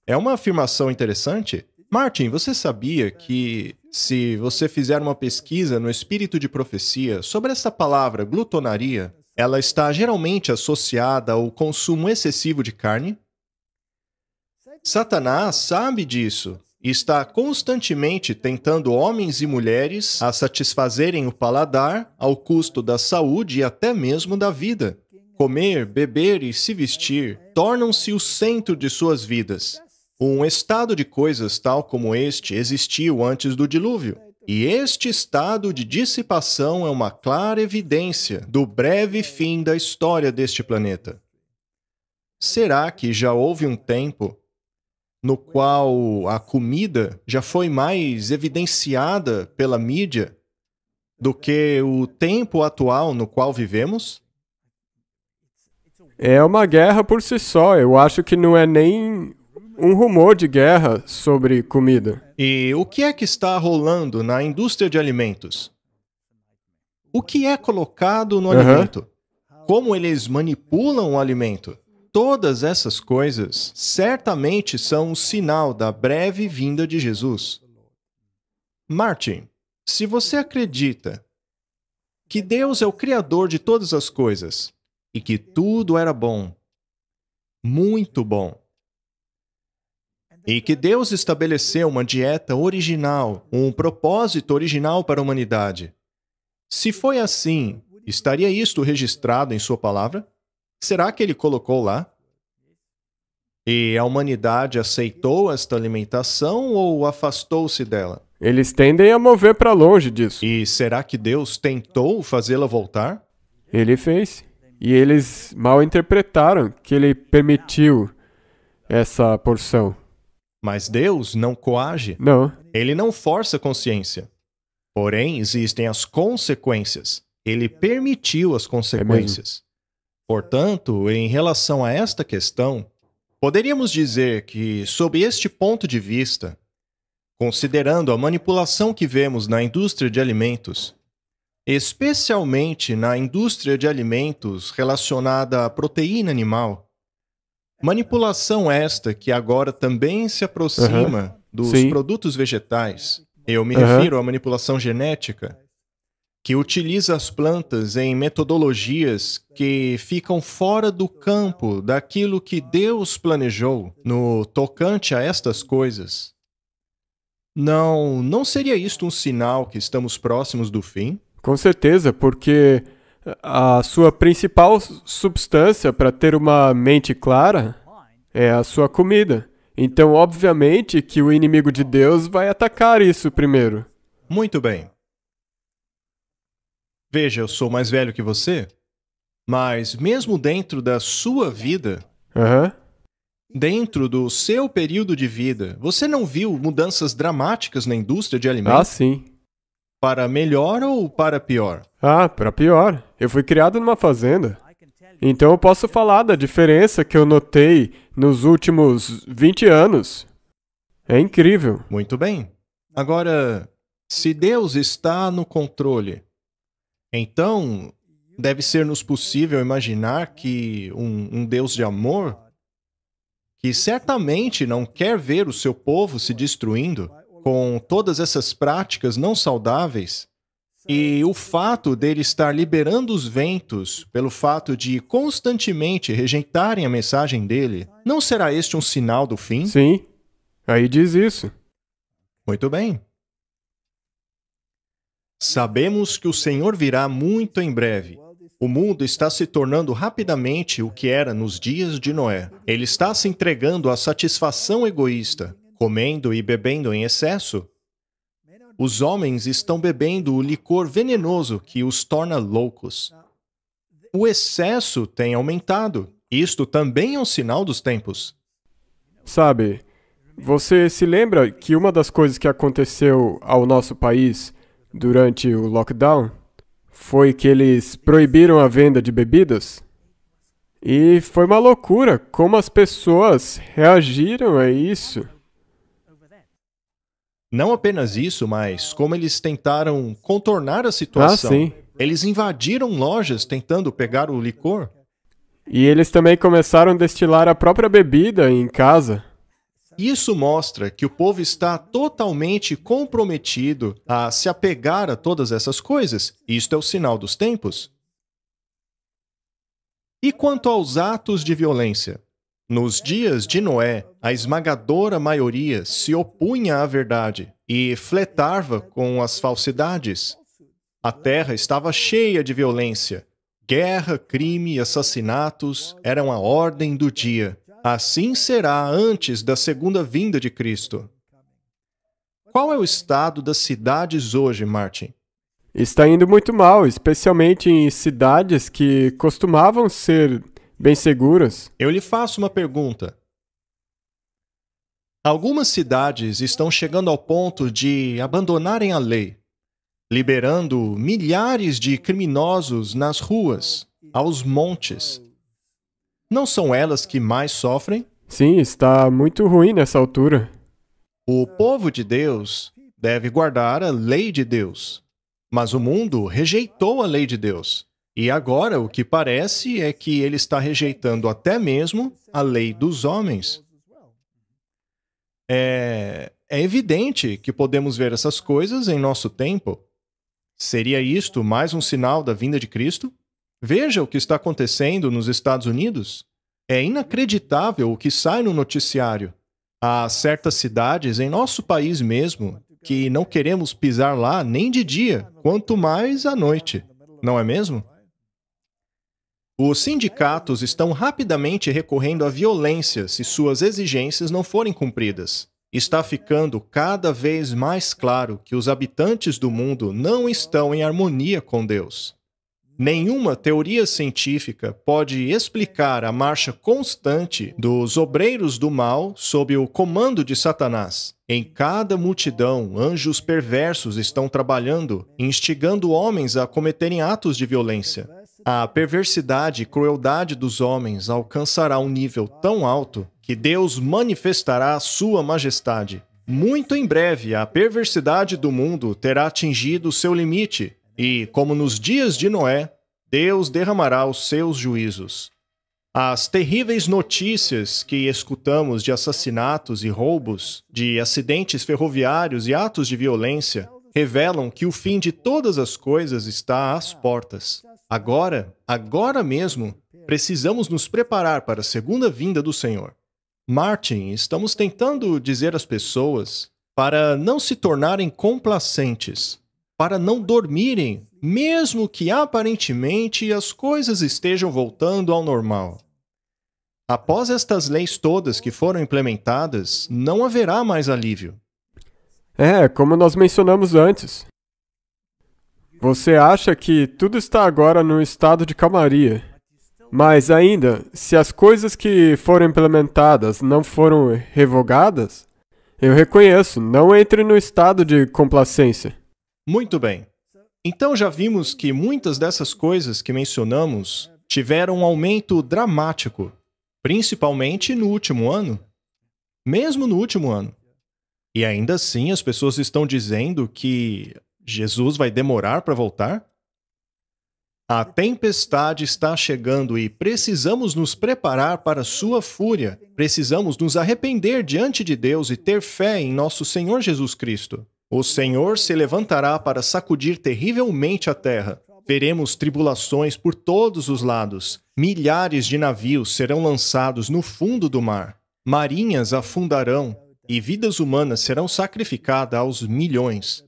É uma afirmação interessante? Martin, você sabia que, se você fizer uma pesquisa no espírito de profecia sobre essa palavra glutonaria, ela está geralmente associada ao consumo excessivo de carne? Satanás sabe disso e está constantemente tentando homens e mulheres a satisfazerem o paladar ao custo da saúde e até mesmo da vida. Comer, beber e se vestir tornam-se o centro de suas vidas. Um estado de coisas tal como este existiu antes do dilúvio, e este estado de dissipação é uma clara evidência do breve fim da história deste planeta. Será que já houve um tempo no qual a comida já foi mais evidenciada pela mídia do que o tempo atual no qual vivemos? É uma guerra por si só. Eu acho que não é nem um rumor de guerra sobre comida. E o que é que está rolando na indústria de alimentos? O que é colocado no alimento? Como eles manipulam o alimento? Todas essas coisas certamente são um sinal da breve vinda de Jesus. Martin, se você acredita que Deus é o Criador de todas as coisas e que tudo era bom, muito bom, e que Deus estabeleceu uma dieta original, um propósito original para a humanidade, se foi assim, estaria isto registrado em sua palavra? Será que ele colocou lá? E a humanidade aceitou esta alimentação ou afastou-se dela? Eles tendem a mover para longe disso. E será que Deus tentou fazê-la voltar? Ele fez. E eles mal interpretaram que ele permitiu essa porção. Mas Deus não coage. Não. Ele não força a consciência. Porém, existem as consequências. Ele permitiu as consequências. Portanto, em relação a esta questão, poderíamos dizer que, sob este ponto de vista, considerando a manipulação que vemos na indústria de alimentos, especialmente na indústria de alimentos relacionada à proteína animal, manipulação esta que agora também se aproxima dos Sim. produtos vegetais. Eu me refiro à manipulação genética, que utiliza as plantas em metodologias que ficam fora do campo daquilo que Deus planejou no tocante a estas coisas. Não seria isto um sinal que estamos próximos do fim? Com certeza, porque a sua principal substância para ter uma mente clara é a sua comida. Então, obviamente, que o inimigo de Deus vai atacar isso primeiro. Muito bem. Veja, eu sou mais velho que você, mas mesmo dentro da sua vida, dentro do seu período de vida, você não viu mudanças dramáticas na indústria de alimentos? Ah, sim. Para melhor ou para pior? Ah, para pior. Eu fui criado numa fazenda. Então eu posso falar da diferença que eu notei nos últimos 20 anos. É incrível. Muito bem. Agora, se Deus está no controle, então deve ser-nos possível imaginar que um Deus de amor, que certamente não quer ver o seu povo se destruindo com todas essas práticas não saudáveis, e o fato dele estar liberando os ventos pelo fato de constantemente rejeitarem a mensagem dele, não será este um sinal do fim? Sim, aí diz isso. Muito bem. Sabemos que o Senhor virá muito em breve. O mundo está se tornando rapidamente o que era nos dias de Noé. Ele está se entregando à satisfação egoísta, comendo e bebendo em excesso. Os homens estão bebendo o licor venenoso que os torna loucos. O excesso tem aumentado. Isto também é um sinal dos tempos. Sabe, você se lembra que uma das coisas que aconteceu ao nosso país durante o lockdown foi que eles proibiram a venda de bebidas? E foi uma loucura como as pessoas reagiram a isso. Não apenas isso, mas como eles tentaram contornar a situação. Ah, sim. Eles invadiram lojas tentando pegar o licor. E eles também começaram a destilar a própria bebida em casa. Isso mostra que o povo está totalmente comprometido a se apegar a todas essas coisas. Isto é o sinal dos tempos. E quanto aos atos de violência? Nos dias de Noé, a esmagadora maioria se opunha à verdade e flertava com as falsidades. A terra estava cheia de violência. Guerra, crime e assassinatos eram a ordem do dia. Assim será antes da segunda vinda de Cristo. Qual é o estado das cidades hoje, Martin? Está indo muito mal, especialmente em cidades que costumavam ser bem seguras. Eu lhe faço uma pergunta. Algumas cidades estão chegando ao ponto de abandonarem a lei, liberando milhares de criminosos nas ruas, aos montes. Não são elas que mais sofrem? Sim, está muito ruim nessa altura. O povo de Deus deve guardar a lei de Deus. Mas o mundo rejeitou a lei de Deus. E agora o que parece é que ele está rejeitando até mesmo a lei dos homens. É evidente que podemos ver essas coisas em nosso tempo. Seria isto mais um sinal da vinda de Cristo? Veja o que está acontecendo nos Estados Unidos. É inacreditável o que sai no noticiário. Há certas cidades em nosso país mesmo que não queremos pisar lá nem de dia, quanto mais à noite. Não é mesmo? Os sindicatos estão rapidamente recorrendo à violência se suas exigências não forem cumpridas. Está ficando cada vez mais claro que os habitantes do mundo não estão em harmonia com Deus. Nenhuma teoria científica pode explicar a marcha constante dos obreiros do mal sob o comando de Satanás. Em cada multidão, anjos perversos estão trabalhando, instigando homens a cometerem atos de violência. A perversidade e crueldade dos homens alcançará um nível tão alto que Deus manifestará a sua majestade. Muito em breve, a perversidade do mundo terá atingido seu limite. E, como nos dias de Noé, Deus derramará os seus juízos. As terríveis notícias que escutamos de assassinatos e roubos, de acidentes ferroviários e atos de violência, revelam que o fim de todas as coisas está às portas. Agora mesmo, precisamos nos preparar para a segunda vinda do Senhor. Martin, estamos tentando dizer às pessoas para não se tornarem complacentes, para não dormirem, mesmo que aparentemente as coisas estejam voltando ao normal. Após estas leis todas que foram implementadas, não haverá mais alívio. Como nós mencionamos antes. Você acha que tudo está agora no estado de calmaria. Mas ainda, se as coisas que foram implementadas não foram revogadas, eu reconheço, não entre no estado de complacência. Muito bem. Então já vimos que muitas dessas coisas que mencionamos tiveram um aumento dramático, principalmente no último ano. Mesmo no último ano. E ainda assim as pessoas estão dizendo que Jesus vai demorar para voltar? A tempestade está chegando e precisamos nos preparar para sua fúria. Precisamos nos arrepender diante de Deus e ter fé em nosso Senhor Jesus Cristo. O Senhor se levantará para sacudir terrivelmente a terra. Veremos tribulações por todos os lados. Milhares de navios serão lançados no fundo do mar. Marinhas afundarão e vidas humanas serão sacrificadas aos milhões.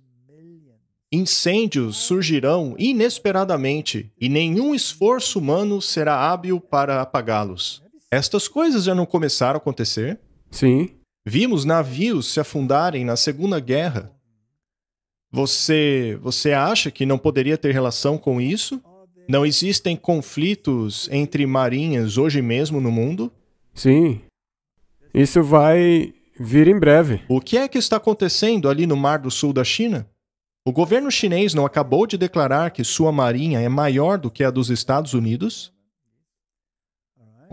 Incêndios surgirão inesperadamente e nenhum esforço humano será hábil para apagá-los. Estas coisas já não começaram a acontecer? Sim. Vimos navios se afundarem na Segunda Guerra. Você acha que não poderia ter relação com isso? Não existem conflitos entre marinhas hoje mesmo no mundo? Sim. Isso vai vir em breve. O que é que está acontecendo ali no Mar do Sul da China? O governo chinês não acabou de declarar que sua marinha é maior do que a dos Estados Unidos?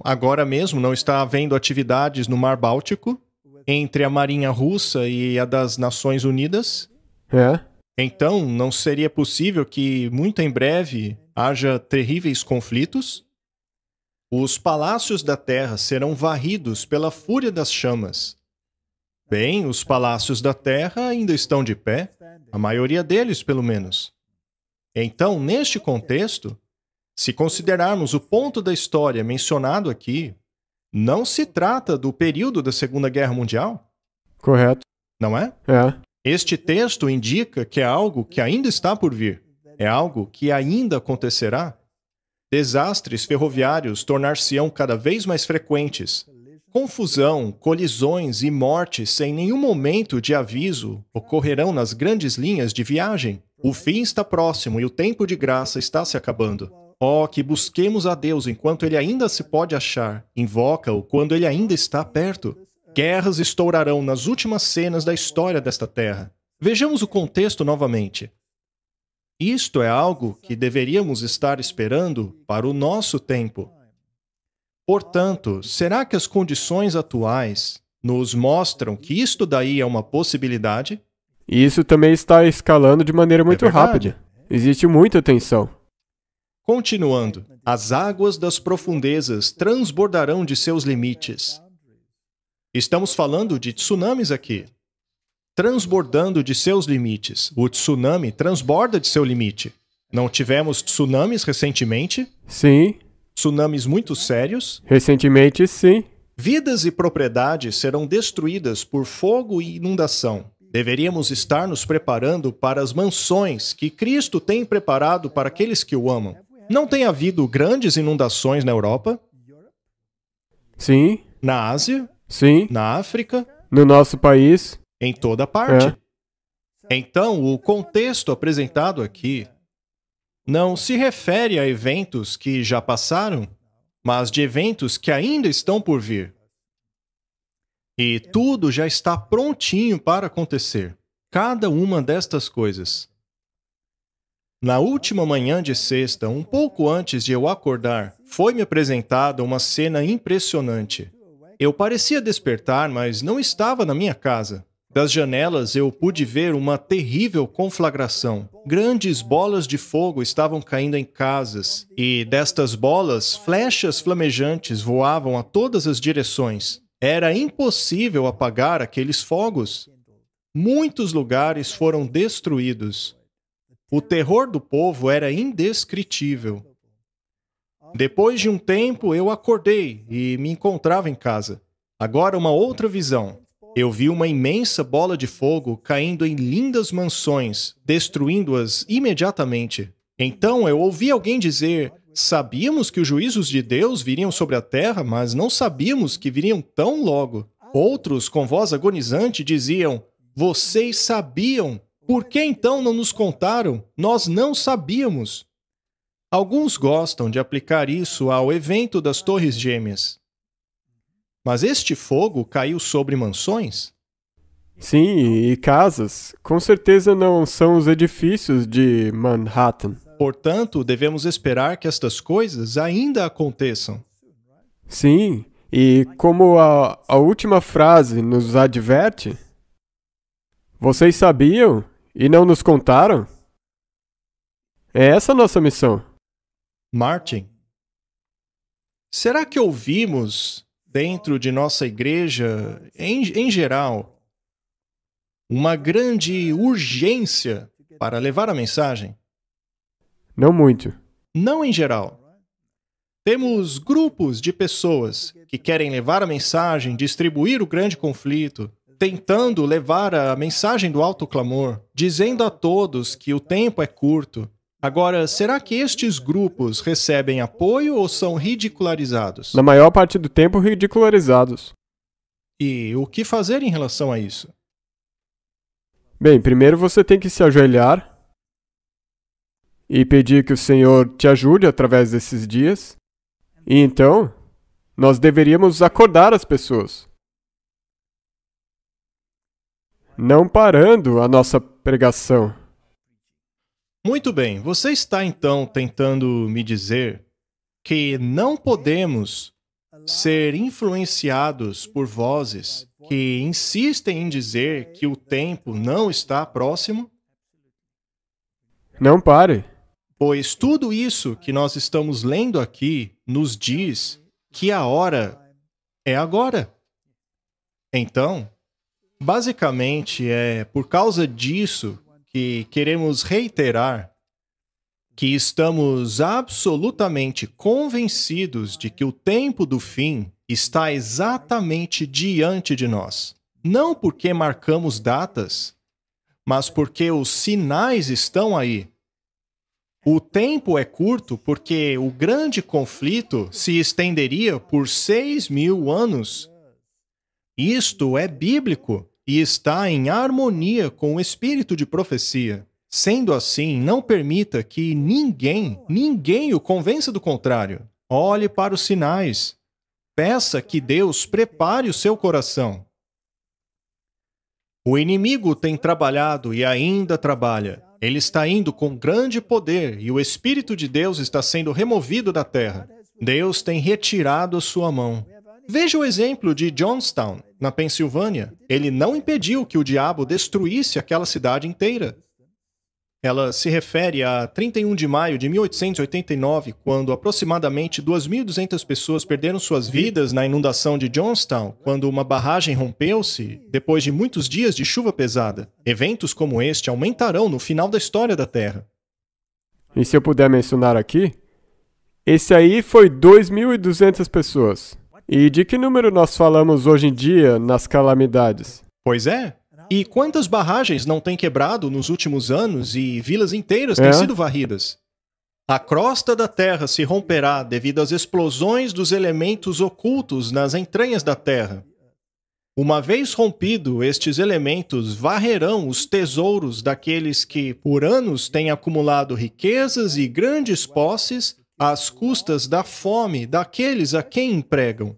Agora mesmo não está havendo atividades no Mar Báltico entre a marinha russa e a das Nações Unidas? Então, não seria possível que, muito em breve, haja terríveis conflitos? Os palácios da terra serão varridos pela fúria das chamas. Bem, os palácios da terra ainda estão de pé, a maioria deles, pelo menos. Então, neste contexto, se considerarmos o ponto da história mencionado aqui, não se trata do período da Segunda Guerra Mundial? Correto. Não é? Este texto indica que é algo que ainda está por vir. É algo que ainda acontecerá. Desastres ferroviários tornar-se-ão cada vez mais frequentes. Confusão, colisões e mortes sem nenhum momento de aviso ocorrerão nas grandes linhas de viagem. O fim está próximo e o tempo de graça está se acabando. Oh, que busquemos a Deus enquanto Ele ainda se pode achar. Invoca-o quando Ele ainda está perto. Guerras estourarão nas últimas cenas da história desta terra. Vejamos o contexto novamente. Isto é algo que deveríamos estar esperando para o nosso tempo. Portanto, será que as condições atuais nos mostram que isto daí é uma possibilidade? E isso também está escalando de maneira muito rápida. Existe muita tensão. Continuando, as águas das profundezas transbordarão de seus limites. Estamos falando de tsunamis aqui. Transbordando de seus limites. O tsunami transborda de seu limite. Não tivemos tsunamis recentemente? Sim. Tsunamis muito sérios? Recentemente, sim. Vidas e propriedades serão destruídas por fogo e inundação. Deveríamos estar nos preparando para as mansões que Cristo tem preparado para aqueles que o amam. Não tem havido grandes inundações na Europa, Sim, na Ásia, sim, na África, no nosso país. em toda parte. Então, o contexto apresentado aqui não se refere a eventos que já passaram, mas de eventos que ainda estão por vir. E tudo já está prontinho para acontecer. Cada uma destas coisas. Na última manhã de sexta, um pouco antes de eu acordar, foi-me apresentada uma cena impressionante. Eu parecia despertar, mas não estava na minha casa. Das janelas eu pude ver uma terrível conflagração. Grandes bolas de fogo estavam caindo em casas, e destas bolas, flechas flamejantes voavam a todas as direções. Era impossível apagar aqueles fogos. Muitos lugares foram destruídos. O terror do povo era indescritível. Depois de um tempo, eu acordei e me encontrava em casa. Agora, uma outra visão. Eu vi uma imensa bola de fogo caindo em lindas mansões, destruindo-as imediatamente. Então eu ouvi alguém dizer: sabíamos que os juízos de Deus viriam sobre a terra, mas não sabíamos que viriam tão logo. Outros, com voz agonizante, diziam: vocês sabiam. Por que então não nos contaram? Nós não sabíamos. Alguns gostam de aplicar isso ao evento das Torres Gêmeas. Mas este fogo caiu sobre mansões? Sim, e casas. Com certeza não são os edifícios de Manhattan. Portanto, devemos esperar que estas coisas ainda aconteçam. Sim, e como a última frase nos adverte, vocês sabiam e não nos contaram? É essa a nossa missão. Martin, será que ouvimos dentro de nossa igreja, em geral, uma grande urgência para levar a mensagem? Não muito. Não em geral. Temos grupos de pessoas que querem levar a mensagem, distribuir o grande conflito, tentando levar a mensagem do alto clamor, dizendo a todos que o tempo é curto. Agora, será que estes grupos recebem apoio ou são ridicularizados? Na maior parte do tempo, ridicularizados. E o que fazer em relação a isso? Bem, primeiro você tem que se ajoelhar e pedir que o Senhor te ajude através desses dias. E então, nós deveríamos acordar as pessoas. Não parando a nossa pregação. Muito bem, você está então tentando me dizer que não podemos ser influenciados por vozes que insistem em dizer que o tempo não está próximo? Não pare. Pois tudo isso que nós estamos lendo aqui nos diz que a hora é agora. Então, basicamente é por causa disso que queremos reiterar que estamos absolutamente convencidos de que o tempo do fim está exatamente diante de nós. Não porque marcamos datas, mas porque os sinais estão aí. O tempo é curto porque o grande conflito se estenderia por 6.000 anos. Isto é bíblico e está em harmonia com o espírito de profecia. Sendo assim, não permita que ninguém o convença do contrário. Olhe para os sinais. Peça que Deus prepare o seu coração. O inimigo tem trabalhado e ainda trabalha. Ele está indo com grande poder e o Espírito de Deus está sendo removido da terra. Deus tem retirado a sua mão. Veja o exemplo de Johnstown, na Pensilvânia. Ele não impediu que o diabo destruísse aquela cidade inteira. Ela se refere a 31 de maio de 1889, quando aproximadamente 2.200 pessoas perderam suas vidas na inundação de Johnstown, quando uma barragem rompeu-se depois de muitos dias de chuva pesada. Eventos como este aumentarão no final da história da Terra. E se eu puder mencionar aqui, esse aí foi 2.200 pessoas. E de que número nós falamos hoje em dia nas calamidades? Pois é. E quantas barragens não têm quebrado nos últimos anos e vilas inteiras têm sido varridas? A crosta da Terra se romperá devido às explosões dos elementos ocultos nas entranhas da Terra. Uma vez rompido, estes elementos varrerão os tesouros daqueles que, por anos, têm acumulado riquezas e grandes posses às custas da fome daqueles a quem empregam.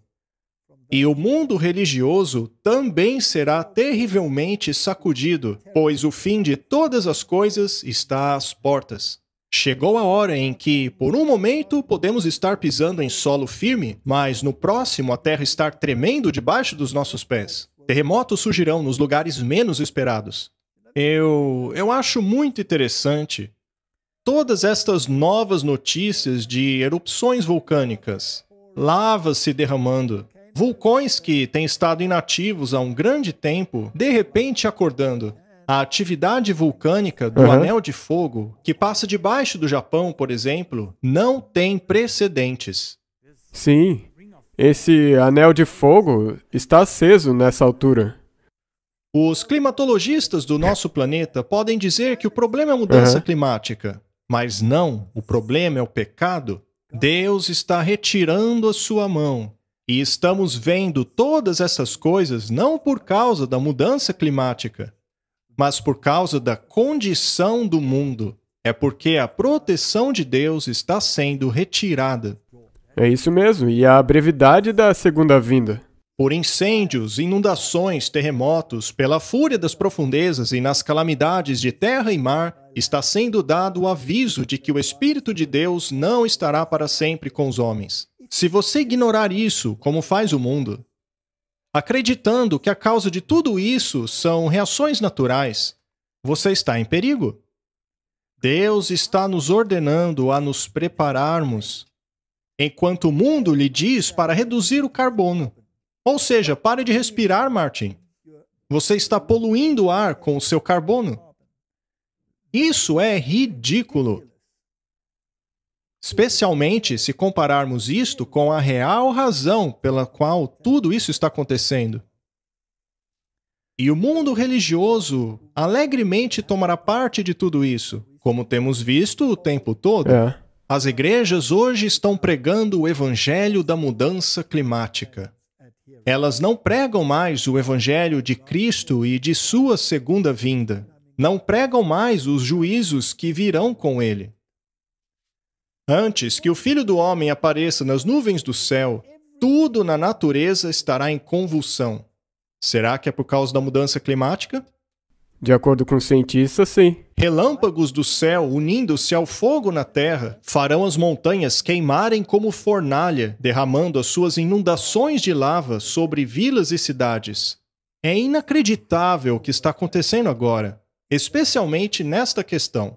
E o mundo religioso também será terrivelmente sacudido, pois o fim de todas as coisas está às portas. Chegou a hora em que, por um momento, podemos estar pisando em solo firme, mas no próximo a terra estar tremendo debaixo dos nossos pés. Terremotos surgirão nos lugares menos esperados. Eu acho muito interessante todas estas novas notícias de erupções vulcânicas, lavas se derramando, vulcões que têm estado inativos há um grande tempo, de repente acordando. A atividade vulcânica do Anel de Fogo, que passa debaixo do Japão, por exemplo, não tem precedentes. Sim, esse anel de fogo está aceso nessa altura. Os climatologistas do nosso planeta podem dizer que o problema é a mudança climática, mas não, o problema é o pecado. Deus está retirando a sua mão. E estamos vendo todas essas coisas não por causa da mudança climática, mas por causa da condição do mundo. É porque a proteção de Deus está sendo retirada. É isso mesmo, e a brevidade da segunda vinda. Por incêndios, inundações, terremotos, pela fúria das profundezas e nas calamidades de terra e mar, está sendo dado o aviso de que o Espírito de Deus não estará para sempre com os homens. Se você ignorar isso, como faz o mundo, acreditando que a causa de tudo isso são reações naturais, você está em perigo. Deus está nos ordenando a nos prepararmos, enquanto o mundo lhe diz para reduzir o carbono. Ou seja, pare de respirar, Martin. Você está poluindo o ar com o seu carbono. Isso é ridículo. Especialmente se compararmos isto com a real razão pela qual tudo isso está acontecendo. E o mundo religioso alegremente tomará parte de tudo isso, como temos visto o tempo todo. As igrejas hoje estão pregando o evangelho da mudança climática. Elas não pregam mais o evangelho de Cristo e de sua segunda vinda. Não pregam mais os juízos que virão com ele. Antes que o Filho do Homem apareça nas nuvens do céu, tudo na natureza estará em convulsão. Será que é por causa da mudança climática? De acordo com os cientistas, sim. Relâmpagos do céu, unindo-se ao fogo na terra, farão as montanhas queimarem como fornalha, derramando as suas inundações de lava sobre vilas e cidades. É inacreditável o que está acontecendo agora, especialmente nesta questão.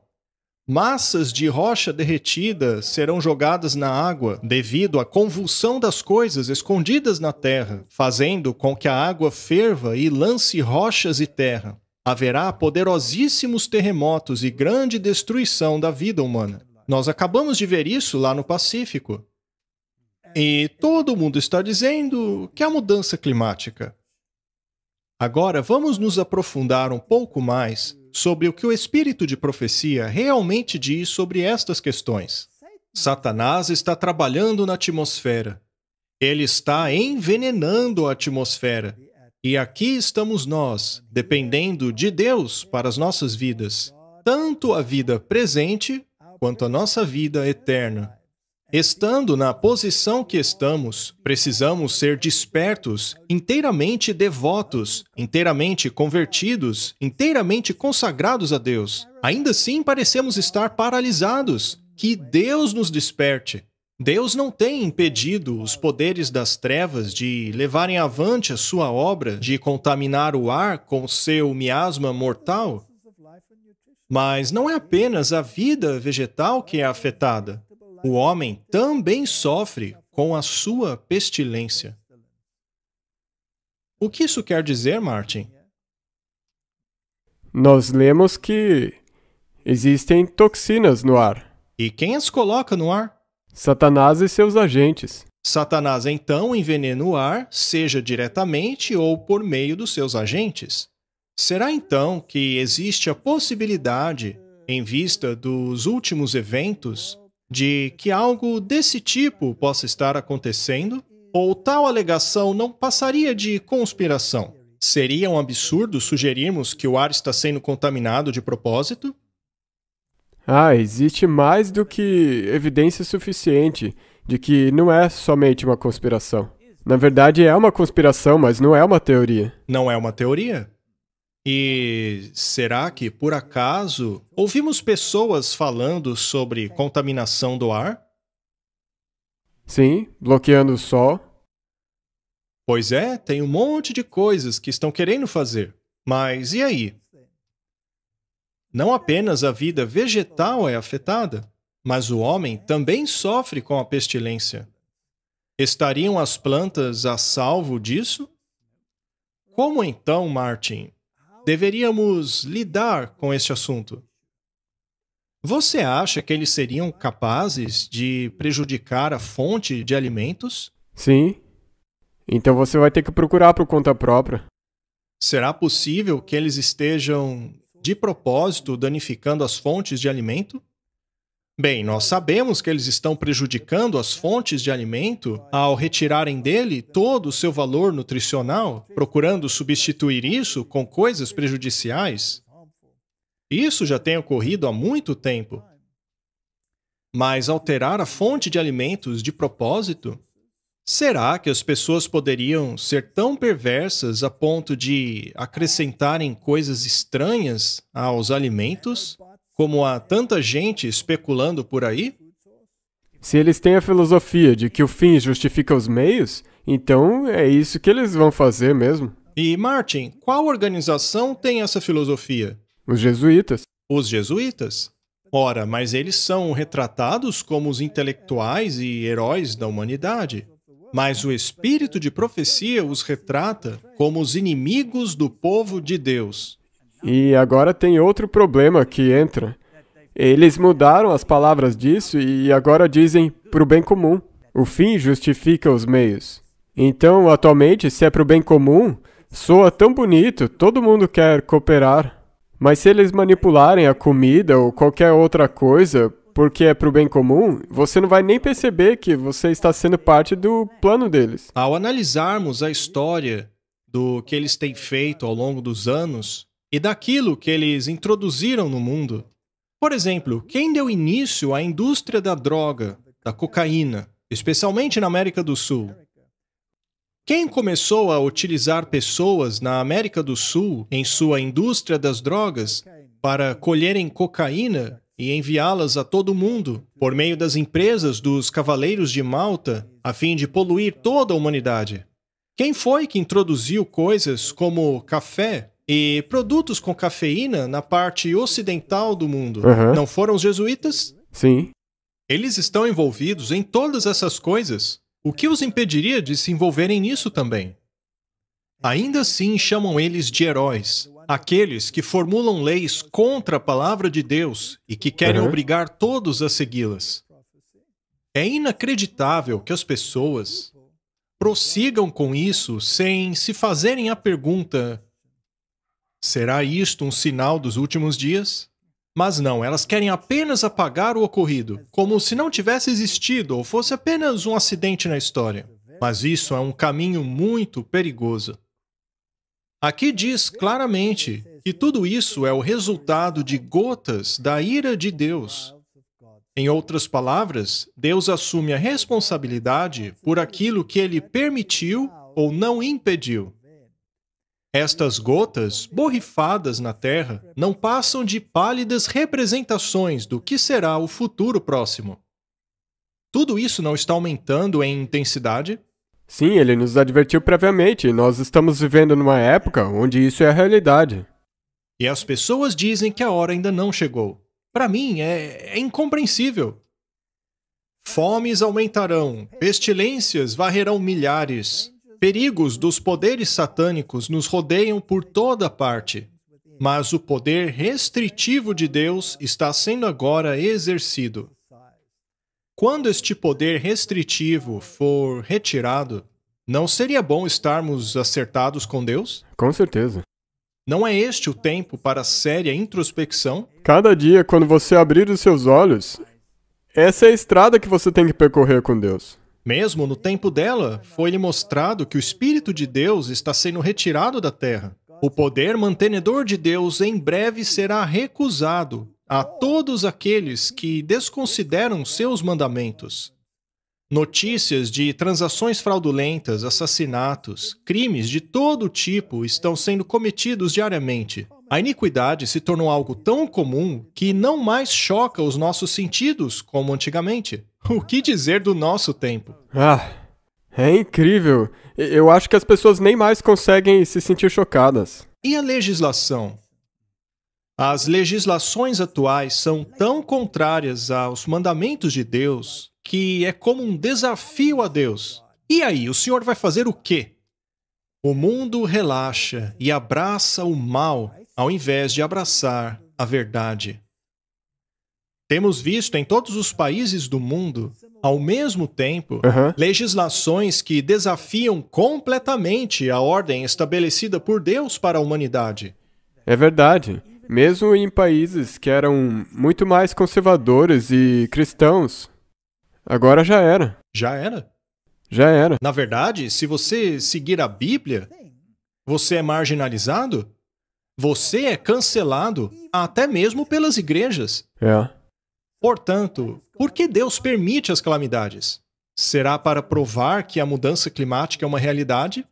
Massas de rocha derretida serão jogadas na água devido à convulsão das coisas escondidas na terra, fazendo com que a água ferva e lance rochas e terra. Haverá poderosíssimos terremotos e grande destruição da vida humana. Nós acabamos de ver isso lá no Pacífico. E todo mundo está dizendo que é a mudança climática. Agora vamos nos aprofundar um pouco mais sobre o que o espírito de profecia realmente diz sobre estas questões. Satanás está trabalhando na atmosfera. Ele está envenenando a atmosfera. E aqui estamos nós, dependendo de Deus para as nossas vidas, tanto a vida presente quanto a nossa vida eterna. Estando na posição que estamos, precisamos ser despertos, inteiramente devotos, inteiramente convertidos, inteiramente consagrados a Deus. Ainda assim, parecemos estar paralisados. Que Deus nos desperte. Deus não tem impedido os poderes das trevas de levarem avante a sua obra de contaminar o ar com seu miasma mortal. Mas não é apenas a vida vegetal que é afetada. O homem também sofre com a sua pestilência. O que isso quer dizer, Martin? Nós lemos que existem toxinas no ar. E quem as coloca no ar? Satanás e seus agentes. Satanás, então, envenena o ar, seja diretamente ou por meio dos seus agentes. Será, então, que existe a possibilidade, em vista dos últimos eventos, de que algo desse tipo possa estar acontecendo? Ou tal alegação não passaria de conspiração? Seria um absurdo sugerirmos que o ar está sendo contaminado de propósito? Existe mais do que evidência suficiente de que não é somente uma conspiração. Na verdade, é uma conspiração, mas não é uma teoria. Não é uma teoria? E será que, por acaso, ouvimos pessoas falando sobre contaminação do ar? Sim, bloqueando o sol. Pois é, tem um monte de coisas que estão querendo fazer. Mas e aí? Não apenas a vida vegetal é afetada, mas o homem também sofre com a pestilência. Estariam as plantas a salvo disso? Como então, Martin, deveríamos lidar com este assunto? Você acha que eles seriam capazes de prejudicar a fonte de alimentos? Sim. Então você vai ter que procurar por conta própria. Será possível que eles estejam, de propósito, danificando as fontes de alimento? Bem, nós sabemos que eles estão prejudicando as fontes de alimento ao retirarem dele todo o seu valor nutricional, procurando substituir isso com coisas prejudiciais. Isso já tem ocorrido há muito tempo. Mas alterar a fonte de alimentos de propósito? Será que as pessoas poderiam ser tão perversas a ponto de acrescentarem coisas estranhas aos alimentos, como há tanta gente especulando por aí? Se eles têm a filosofia de que o fim justifica os meios, então é isso que eles vão fazer mesmo. E, Martin, qual organização tem essa filosofia? Os jesuítas. Os jesuítas. Ora, mas eles são retratados como os intelectuais e heróis da humanidade. Mas o espírito de profecia os retrata como os inimigos do povo de Deus. E agora tem outro problema que entra. Eles mudaram as palavras disso e agora dizem pro bem comum. O fim justifica os meios. Então, atualmente, se é pro bem comum, soa tão bonito, todo mundo quer cooperar. Mas se eles manipularem a comida ou qualquer outra coisa porque é pro bem comum, você não vai nem perceber que você está sendo parte do plano deles. Ao analisarmos a história do que eles têm feito ao longo dos anos e daquilo que eles introduziram no mundo, por exemplo, quem deu início à indústria da droga, da cocaína, especialmente na América do Sul? Quem começou a utilizar pessoas na América do Sul em sua indústria das drogas para colherem cocaína e enviá-las a todo o mundo, por meio das empresas dos Cavaleiros de Malta, a fim de poluir toda a humanidade? Quem foi que introduziu coisas como café e produtos com cafeína na parte ocidental do mundo? Não foram os jesuítas? Sim. Eles estão envolvidos em todas essas coisas. O que os impediria de se envolverem nisso também? Ainda assim chamam eles de heróis, aqueles que formulam leis contra a palavra de Deus e que querem obrigar todos a segui-las. É inacreditável que as pessoas prossigam com isso sem se fazerem a pergunta: será isto um sinal dos últimos dias? Mas não, elas querem apenas apagar o ocorrido, como se não tivesse existido ou fosse apenas um acidente na história. Mas isso é um caminho muito perigoso. Aqui diz claramente que tudo isso é o resultado de gotas da ira de Deus. Em outras palavras, Deus assume a responsabilidade por aquilo que ele permitiu ou não impediu. Estas gotas, borrifadas na terra, não passam de pálidas representações do que será o futuro próximo. Tudo isso não está aumentando em intensidade? Sim, ele nos advertiu previamente. Nós estamos vivendo numa época onde isso é a realidade. E as pessoas dizem que a hora ainda não chegou. Para mim, é incompreensível. Fomes aumentarão, pestilências varrerão milhares. Perigos dos poderes satânicos nos rodeiam por toda parte, mas o poder restritivo de Deus está sendo agora exercido. Quando este poder restritivo for retirado, não seria bom estarmos acertados com Deus? Com certeza. Não é este o tempo para séria introspecção? Cada dia, quando você abrir os seus olhos, Essa é a estrada que você tem que percorrer com Deus. Mesmo no tempo dela, foi-lhe mostrado que o Espírito de Deus está sendo retirado da terra. O poder mantenedor de Deus em breve será recusado a todos aqueles que desconsideram seus mandamentos. Notícias de transações fraudulentas, assassinatos, crimes de todo tipo estão sendo cometidos diariamente. A iniquidade se tornou algo tão comum que não mais choca os nossos sentidos como antigamente. O que dizer do nosso tempo? É incrível. Eu acho que as pessoas nem mais conseguem se sentir chocadas. E a legislação? As legislações atuais são tão contrárias aos mandamentos de Deus que é como um desafio a Deus. E aí, o Senhor vai fazer o quê? O mundo relaxa e abraça o mal ao invés de abraçar a verdade. Temos visto em todos os países do mundo, ao mesmo tempo, legislações que desafiam completamente a ordem estabelecida por Deus para a humanidade. É verdade. Mesmo em países que eram muito mais conservadores e cristãos, agora já era. Já era? Já era. Na verdade, se você seguir a Bíblia, você é marginalizado, você é cancelado, até mesmo pelas igrejas. É. Portanto, por que Deus permite as calamidades? Será para provar que a mudança climática é uma realidade?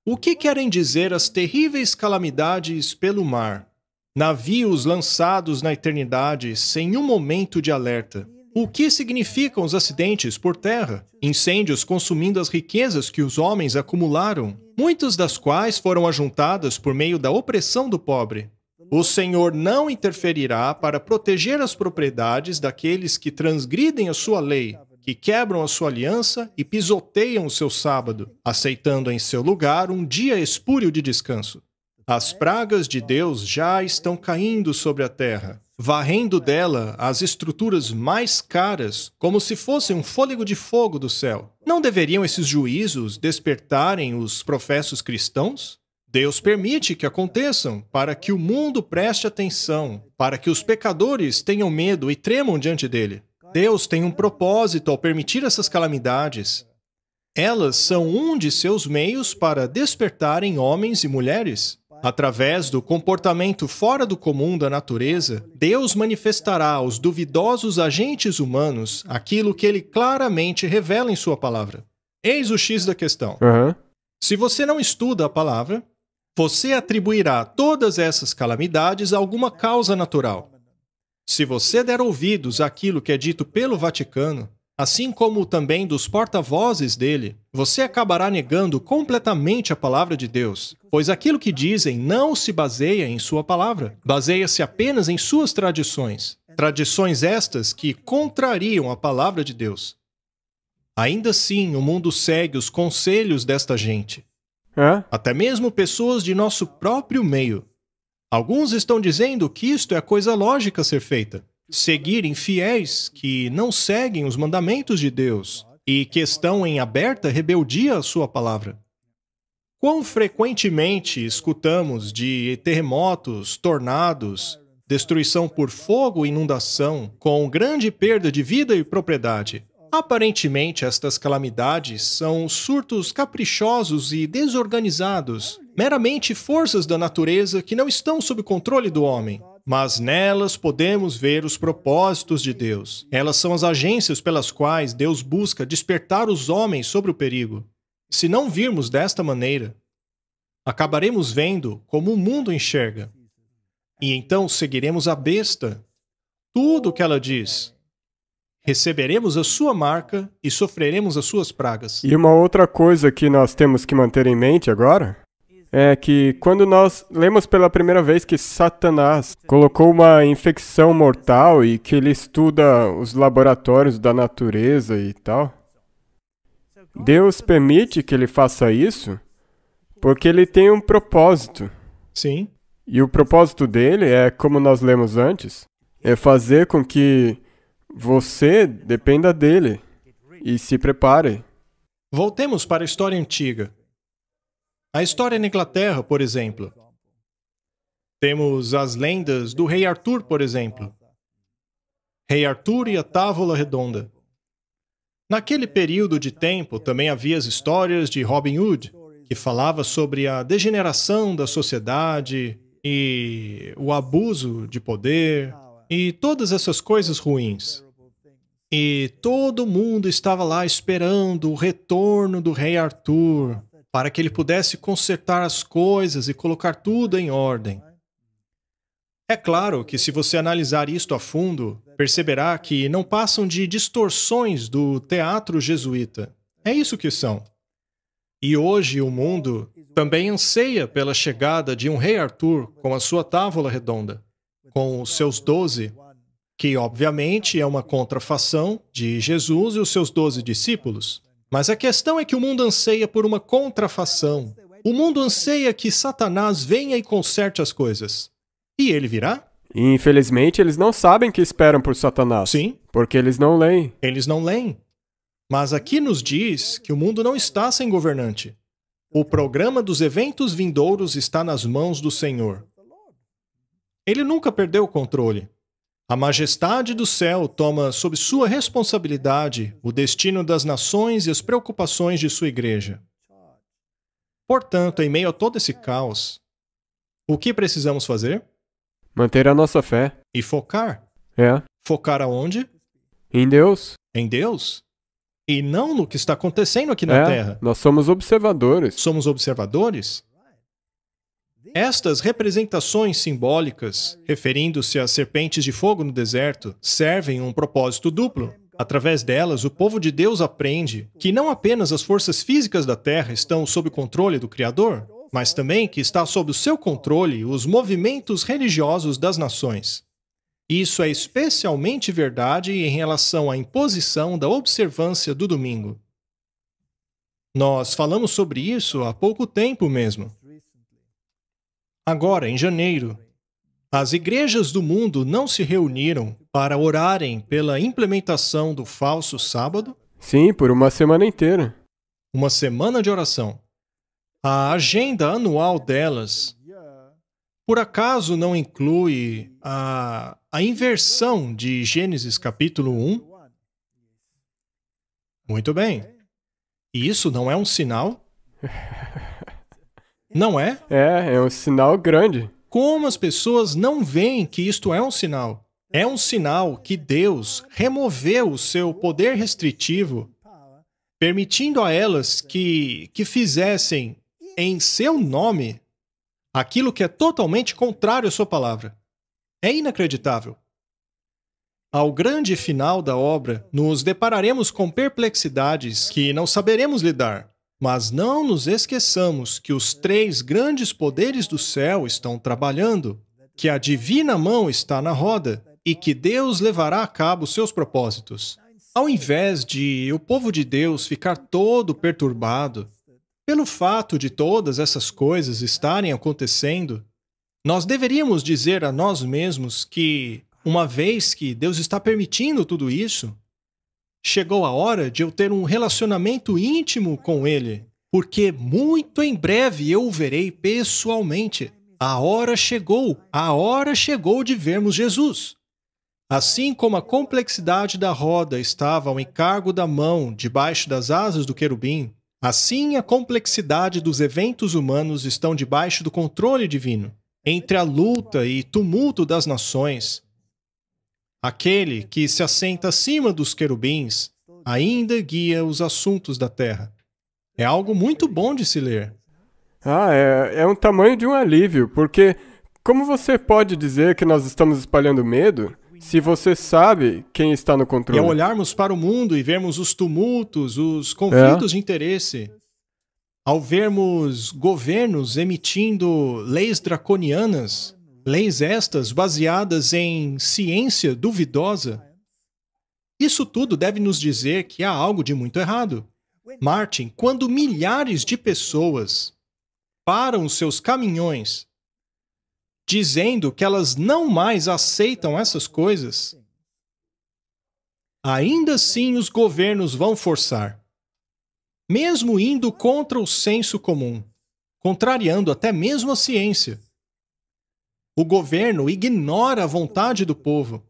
O que querem dizer as terríveis calamidades pelo mar? Navios lançados na eternidade sem um momento de alerta. O que significam os acidentes por terra? Incêndios consumindo as riquezas que os homens acumularam, muitas das quais foram ajuntadas por meio da opressão do pobre. O Senhor não interferirá para proteger as propriedades daqueles que transgridem a sua lei, que quebram a sua aliança e pisoteiam o seu sábado, aceitando em seu lugar um dia espúrio de descanso. As pragas de Deus já estão caindo sobre a terra, varrendo dela as estruturas mais caras, como se fossem um fôlego de fogo do céu. Não deveriam esses juízos despertarem os professos cristãos? Deus permite que aconteçam para que o mundo preste atenção, para que os pecadores tenham medo e tremam diante dele. Deus tem um propósito ao permitir essas calamidades. Elas são um de seus meios para despertarem homens e mulheres. Através do comportamento fora do comum da natureza, Deus manifestará aos duvidosos agentes humanos aquilo que ele claramente revela em sua palavra. Eis o X da questão. Se você não estuda a palavra, você atribuirá todas essas calamidades a alguma causa natural. Se você der ouvidos àquilo que é dito pelo Vaticano, assim como também dos porta-vozes dele, você acabará negando completamente a palavra de Deus, pois aquilo que dizem não se baseia em sua palavra, baseia-se apenas em suas tradições. Tradições estas que contrariam a palavra de Deus. Ainda assim, o mundo segue os conselhos desta gente. Até mesmo pessoas de nosso próprio meio. Alguns estão dizendo que isto é a coisa lógica a ser feita. Seguir infiéis que não seguem os mandamentos de Deus e que estão em aberta rebeldia à sua palavra. Quão frequentemente escutamos de terremotos, tornados, destruição por fogo e inundação, com grande perda de vida e propriedade. Aparentemente, estas calamidades são surtos caprichosos e desorganizados, meramente forças da natureza que não estão sob controle do homem. Mas nelas podemos ver os propósitos de Deus. Elas são as agências pelas quais Deus busca despertar os homens sobre o perigo. Se não virmos desta maneira, acabaremos vendo como o mundo enxerga. E então seguiremos a besta, tudo o que ela diz. Receberemos a sua marca e sofreremos as suas pragas. E uma outra coisa que nós temos que manter em mente agora é que quando nós lemos pela primeira vez que Satanás colocou uma infecção mortal e que ele estuda os laboratórios da natureza e tal, Deus permite que ele faça isso porque ele tem um propósito. Sim. E o propósito dele é, como nós lemos antes, é fazer com que você dependa dele e se prepare. Voltemos para a história antiga. A história na Inglaterra, por exemplo. Temos as lendas do rei Arthur, por exemplo. Rei Arthur e a Távola Redonda. Naquele período de tempo, também havia as histórias de Robin Hood, que falava sobre a degeneração da sociedade e o abuso de poder e todas essas coisas ruins. E todo mundo estava lá esperando o retorno do rei Arthur para que ele pudesse consertar as coisas e colocar tudo em ordem. É claro que, se você analisar isto a fundo, perceberá que não passam de distorções do teatro jesuíta. É isso que são. E hoje o mundo também anseia pela chegada de um rei Arthur com a sua távola redonda, com os seus 12, que obviamente é uma contrafação de Jesus e os seus 12 discípulos. Mas a questão é que o mundo anseia por uma contrafação. O mundo anseia que Satanás venha e conserte as coisas. E ele virá? E, infelizmente, eles não sabem que esperam por Satanás. Sim. Porque eles não leem. Eles não leem. Mas aqui nos diz que o mundo não está sem governante. O programa dos eventos vindouros está nas mãos do Senhor. Ele nunca perdeu o controle. A majestade do céu toma sob sua responsabilidade o destino das nações e as preocupações de sua igreja. Portanto, em meio a todo esse caos, o que precisamos fazer? Manter a nossa fé. E focar. É. Focar aonde? Em Deus. Em Deus. E não no que está acontecendo aqui na Terra. Nós somos observadores. Somos observadores? Estas representações simbólicas, referindo-se às serpentes de fogo no deserto, servem um propósito duplo. Através delas, o povo de Deus aprende que não apenas as forças físicas da Terra estão sob o controle do Criador, mas também que está sob o seu controle os movimentos religiosos das nações. Isso é especialmente verdade em relação à imposição da observância do domingo. Nós falamos sobre isso há pouco tempo mesmo. Agora, em janeiro, as igrejas do mundo não se reuniram para orarem pela implementação do falso sábado? Sim, por uma semana inteira. Uma semana de oração. A agenda anual delas, por acaso, não inclui a inversão de Gênesis capítulo 1? Muito bem. E isso não é um sinal? Não é? É um sinal grande. Como as pessoas não veem que isto é um sinal? É um sinal que Deus removeu o seu poder restritivo, permitindo a elas que fizessem em seu nome aquilo que é totalmente contrário à sua palavra. É inacreditável. Ao grande final da obra, nos depararemos com perplexidades que não saberemos lidar. Mas não nos esqueçamos que os 3 grandes poderes do céu estão trabalhando, que a divina mão está na roda e que Deus levará a cabo seus propósitos. Ao invés de o povo de Deus ficar todo perturbado pelo fato de todas essas coisas estarem acontecendo, nós deveríamos dizer a nós mesmos que, uma vez que Deus está permitindo tudo isso, chegou a hora de eu ter um relacionamento íntimo com Ele, porque muito em breve eu o verei pessoalmente. A hora chegou de vermos Jesus. Assim como a complexidade da roda estava ao encargo da mão debaixo das asas do querubim, assim a complexidade dos eventos humanos estão debaixo do controle divino. Entre a luta e tumulto das nações, aquele que se assenta acima dos querubins ainda guia os assuntos da terra. É algo muito bom de se ler. É um tamanho de um alívio, porque como você pode dizer que nós estamos espalhando medo se você sabe quem está no controle? E ao olharmos para o mundo e vermos os tumultos, os conflitos de interesse, ao vermos governos emitindo leis draconianas, leis estas baseadas em ciência duvidosa, isso tudo deve nos dizer que há algo de muito errado. Martin, quando milhares de pessoas param os seus caminhões dizendo que elas não mais aceitam essas coisas, ainda assim os governos vão forçar, mesmo indo contra o senso comum, contrariando até mesmo a ciência. O governo ignora a vontade do povo.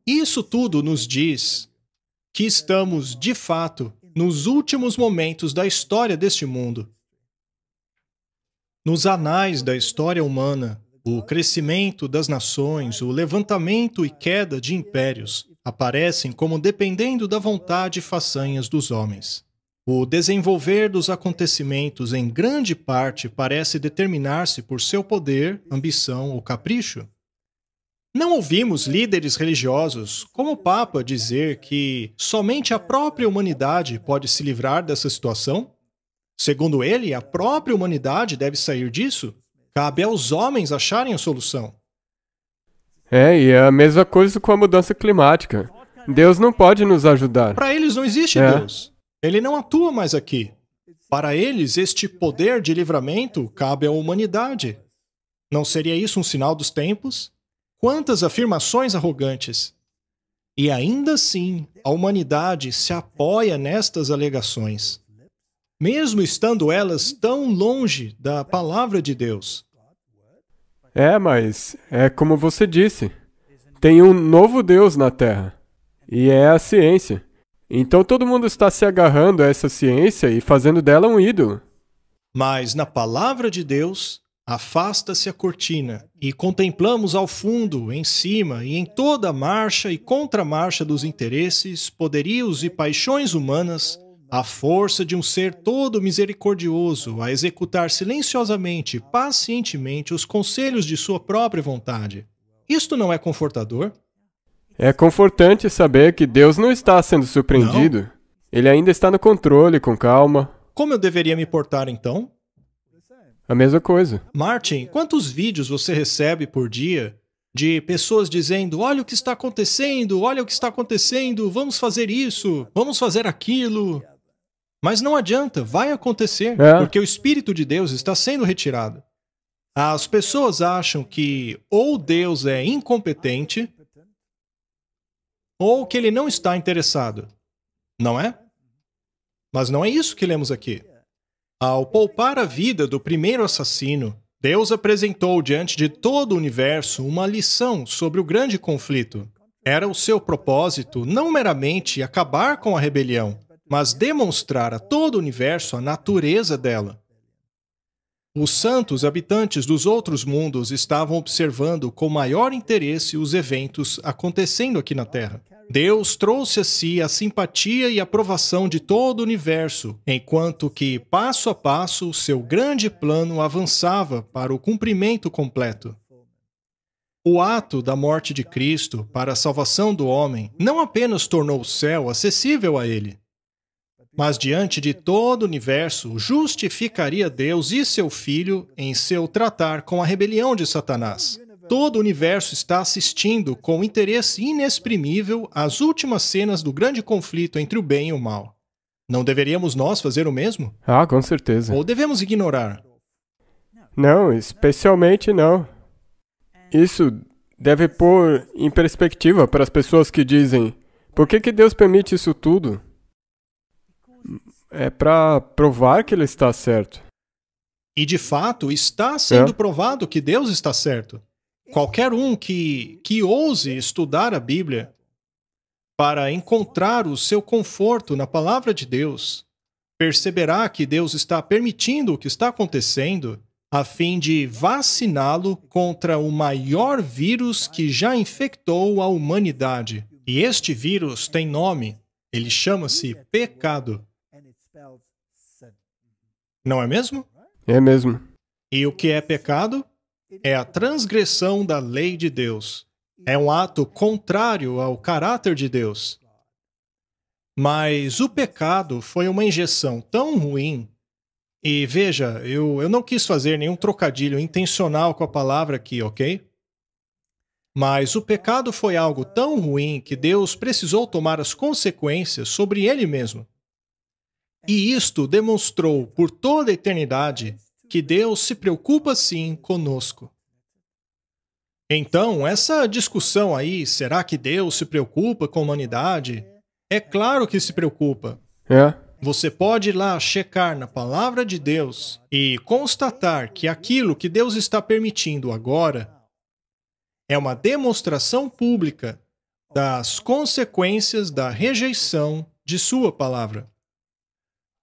Isso tudo nos diz que estamos, de fato, nos últimos momentos da história deste mundo. Nos anais da história humana, o crescimento das nações, o levantamento e queda de impérios aparecem como dependendo da vontade e façanhas dos homens. O desenvolver dos acontecimentos, em grande parte, parece determinar-se por seu poder, ambição ou capricho. Não ouvimos líderes religiosos, como o Papa, dizer que somente a própria humanidade pode se livrar dessa situação? Segundo ele, a própria humanidade deve sair disso? Cabe aos homens acharem a solução. E é a mesma coisa com a mudança climática. Deus não pode nos ajudar. Para eles não existe Deus. Ele não atua mais aqui. Para eles, este poder de livramento cabe à humanidade. Não seria isso um sinal dos tempos? Quantas afirmações arrogantes! E ainda assim, a humanidade se apoia nestas alegações, mesmo estando elas tão longe da palavra de Deus. Mas é como você disse. Tem um novo Deus na Terra. E é a ciência. Então todo mundo está se agarrando a essa ciência e fazendo dela um ídolo. Mas na palavra de Deus, afasta-se a cortina e contemplamos ao fundo, em cima e em toda a marcha e contramarcha dos interesses, poderios e paixões humanas, a força de um ser todo misericordioso a executar silenciosamente e pacientemente os conselhos de sua própria vontade. Isto não é confortador? É confortante saber que Deus não está sendo surpreendido. Não. Ele ainda está no controle, com calma. Como eu deveria me portar, então? A mesma coisa. Martin, quantos vídeos você recebe por dia de pessoas dizendo: olha o que está acontecendo, olha o que está acontecendo, vamos fazer isso, vamos fazer aquilo. Mas não adianta, vai acontecer, porque o Espírito de Deus está sendo retirado. As pessoas acham que ou Deus é incompetente, ou que ele não está interessado. Não é? Mas não é isso que lemos aqui. Ao poupar a vida do primeiro assassino, Deus apresentou diante de todo o universo uma lição sobre o grande conflito. Era o seu propósito não meramente acabar com a rebelião, mas demonstrar a todo o universo a natureza dela. Os santos habitantes dos outros mundos estavam observando com maior interesse os eventos acontecendo aqui na Terra. Deus trouxe a si a simpatia e aprovação de todo o universo, enquanto que, passo a passo, o seu grande plano avançava para o cumprimento completo. O ato da morte de Cristo para a salvação do homem não apenas tornou o céu acessível a ele, mas diante de todo o universo justificaria Deus e seu Filho em seu tratar com a rebelião de Satanás. Todo o universo está assistindo com interesse inexprimível às últimas cenas do grande conflito entre o bem e o mal. Não deveríamos nós fazer o mesmo? Com certeza. Ou devemos ignorar? Não, especialmente não. Isso deve pôr em perspectiva para as pessoas que dizem: por que Deus permite isso tudo? É para provar que ele está certo. E de fato está sendo provado que Deus está certo. Qualquer um que ouse estudar a Bíblia para encontrar o seu conforto na palavra de Deus, perceberá que Deus está permitindo o que está acontecendo a fim de vaciná-lo contra o maior vírus que já infectou a humanidade. E este vírus tem nome, ele chama-se pecado. Não é mesmo? É mesmo. E o que é pecado? É a transgressão da lei de Deus. É um ato contrário ao caráter de Deus. Mas o pecado foi uma injeção tão ruim. E veja, eu não quis fazer nenhum trocadilho intencional com a palavra aqui, ok? Mas o pecado foi algo tão ruim que Deus precisou tomar as consequências sobre ele mesmo. E isto demonstrou por toda a eternidade que Deus se preocupa sim conosco. Então, essa discussão aí, será que Deus se preocupa com a humanidade? É claro que se preocupa. Você pode ir lá checar na palavra de Deus e constatar que aquilo que Deus está permitindo agora é uma demonstração pública das consequências da rejeição de sua palavra.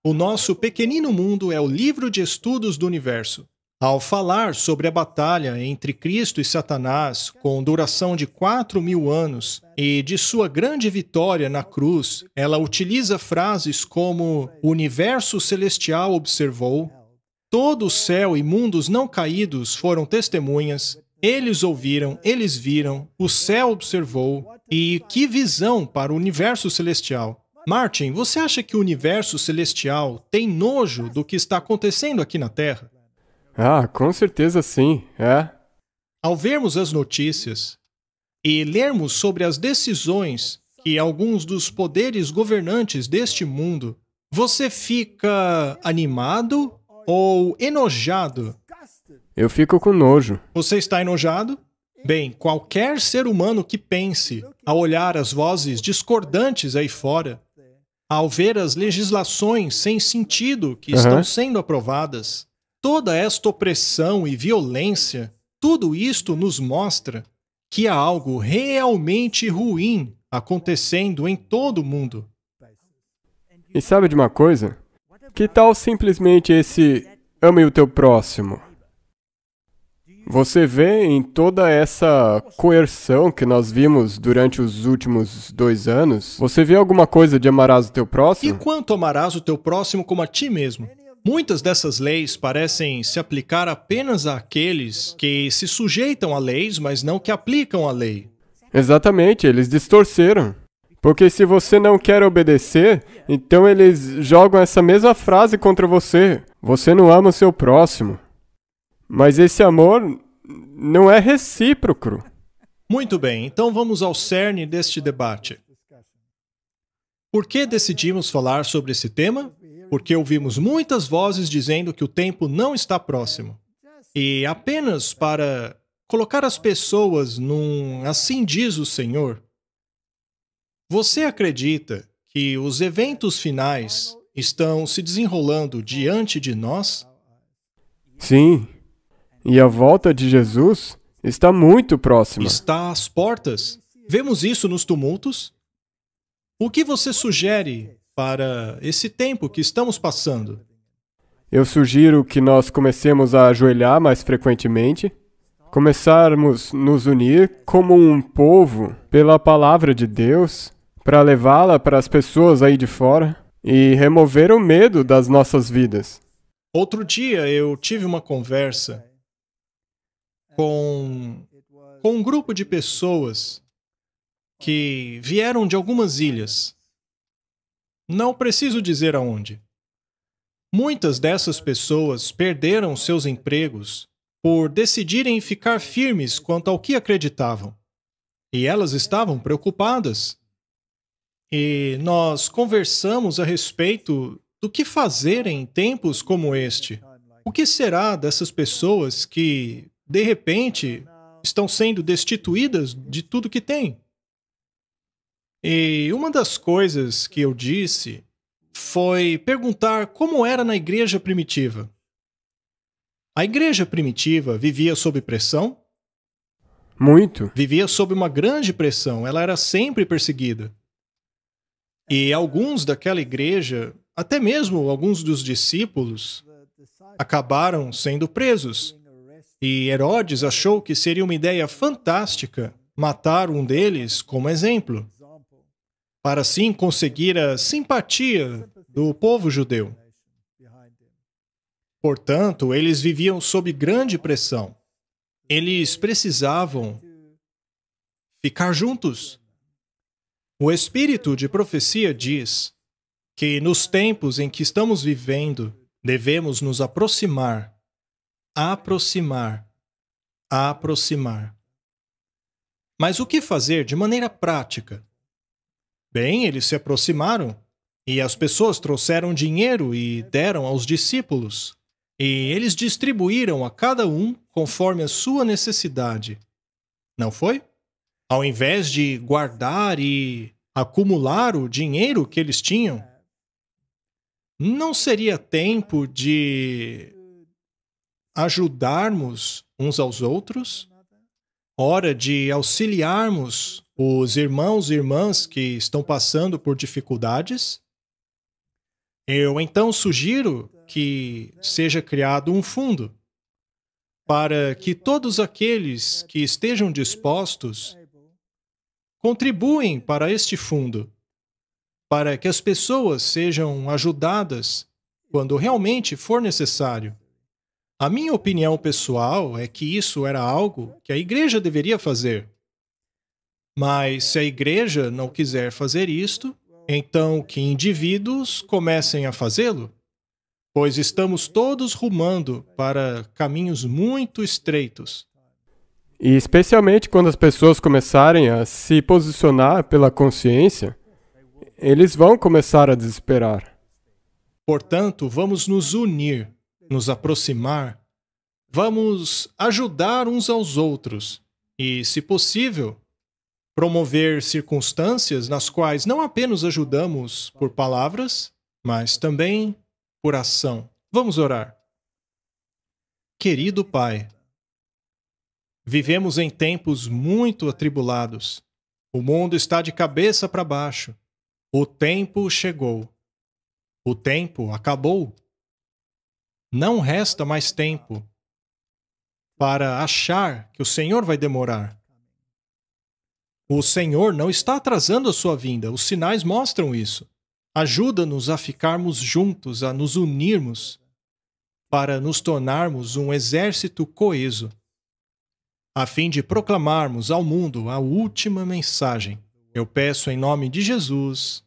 O nosso pequenino mundo é o livro de estudos do universo. Ao falar sobre a batalha entre Cristo e Satanás, com duração de 4.000 anos, e de sua grande vitória na cruz, ela utiliza frases como "o universo celestial observou", "todo o céu e mundos não caídos foram testemunhas", "eles ouviram, eles viram", "o céu observou", e "que visão para o universo celestial". Martin, você acha que o universo celestial tem nojo do que está acontecendo aqui na Terra? Ah, com certeza sim, é. Ao vermos as notícias e lermos sobre as decisões que alguns dos poderes governantes deste mundo, você fica animado ou enojado? Eu fico com nojo. Você está enojado? Bem, qualquer ser humano que pense, ao olhar as vozes discordantes aí fora, ao ver as legislações sem sentido que estão sendo aprovadas, toda esta opressão e violência, tudo isto nos mostra que há algo realmente ruim acontecendo em todo o mundo. E sabe de uma coisa? Que tal simplesmente esse ame o teu próximo? Você vê em toda essa coerção que nós vimos durante os últimos 2 anos, você vê alguma coisa de amarás o teu E próximo? quanto amarás o teu próximo como a ti mesmo? Muitas dessas leis parecem se aplicar apenas àqueles que se sujeitam a leis, mas não que aplicam a lei. Exatamente, eles distorceram. Porque se você não quer obedecer, então eles jogam essa mesma frase contra você. Você não ama o seu próximo. Mas esse amor não é recíproco. Muito bem, então vamos ao cerne deste debate. Por que decidimos falar sobre esse tema? Porque ouvimos muitas vozes dizendo que o tempo não está próximo. E apenas para colocar as pessoas num "assim diz o Senhor", você acredita que os eventos finais estão se desenrolando diante de nós? Sim. E a volta de Jesus está muito próxima. Está às portas. Vemos isso nos tumultos. O que você sugere para esse tempo que estamos passando? Eu sugiro que nós comecemos a ajoelhar mais frequentemente, começarmos a nos unir como um povo pela palavra de Deus, para levá-la para as pessoas aí de fora e remover o medo das nossas vidas. Outro dia eu tive uma conversa com um grupo de pessoas que vieram de algumas ilhas. Não preciso dizer aonde. Muitas dessas pessoas perderam seus empregos por decidirem ficar firmes quanto ao que acreditavam. E elas estavam preocupadas. E nós conversamos a respeito do que fazer em tempos como este. O que será dessas pessoas que, de repente, estão sendo destituídas de tudo que têm? E uma das coisas que eu disse foi perguntar como era na igreja primitiva. A igreja primitiva vivia sob pressão? Muito. Vivia sob uma grande pressão, ela era sempre perseguida. E alguns daquela igreja, até mesmo alguns dos discípulos, acabaram sendo presos. E Herodes achou que seria uma ideia fantástica matar um deles como exemplo, para assim conseguir a simpatia do povo judeu. Portanto, eles viviam sob grande pressão. Eles precisavam ficar juntos. O espírito de profecia diz que nos tempos em que estamos vivendo, devemos nos aproximar, aproximar, aproximar. Mas o que fazer de maneira prática? Bem, eles se aproximaram e as pessoas trouxeram dinheiro e deram aos discípulos. E eles distribuíram a cada um conforme a sua necessidade. Não foi? Ao invés de guardar e acumular o dinheiro que eles tinham, não seria tempo de ajudarmos uns aos outros? Hora de auxiliarmos os irmãos e irmãs que estão passando por dificuldades. Eu então sugiro que seja criado um fundo para que todos aqueles que estejam dispostos contribuem para este fundo, para que as pessoas sejam ajudadas quando realmente for necessário. A minha opinião pessoal é que isso era algo que a igreja deveria fazer. Mas se a igreja não quiser fazer isto, então que indivíduos comecem a fazê-lo, pois estamos todos rumando para caminhos muito estreitos. E especialmente quando as pessoas começarem a se posicionar pela consciência, eles vão começar a desesperar. Portanto, vamos nos unir, nos aproximar, vamos ajudar uns aos outros e, se possível, promover circunstâncias nas quais não apenas ajudamos por palavras, mas também por ação. Vamos orar. Querido Pai, vivemos em tempos muito atribulados. O mundo está de cabeça para baixo. O tempo chegou. O tempo acabou. Não resta mais tempo para achar que o Senhor vai demorar. O Senhor não está atrasando a sua vinda, os sinais mostram isso. Ajuda-nos a ficarmos juntos, a nos unirmos, para nos tornarmos um exército coeso, a fim de proclamarmos ao mundo a última mensagem. Eu peço em nome de Jesus.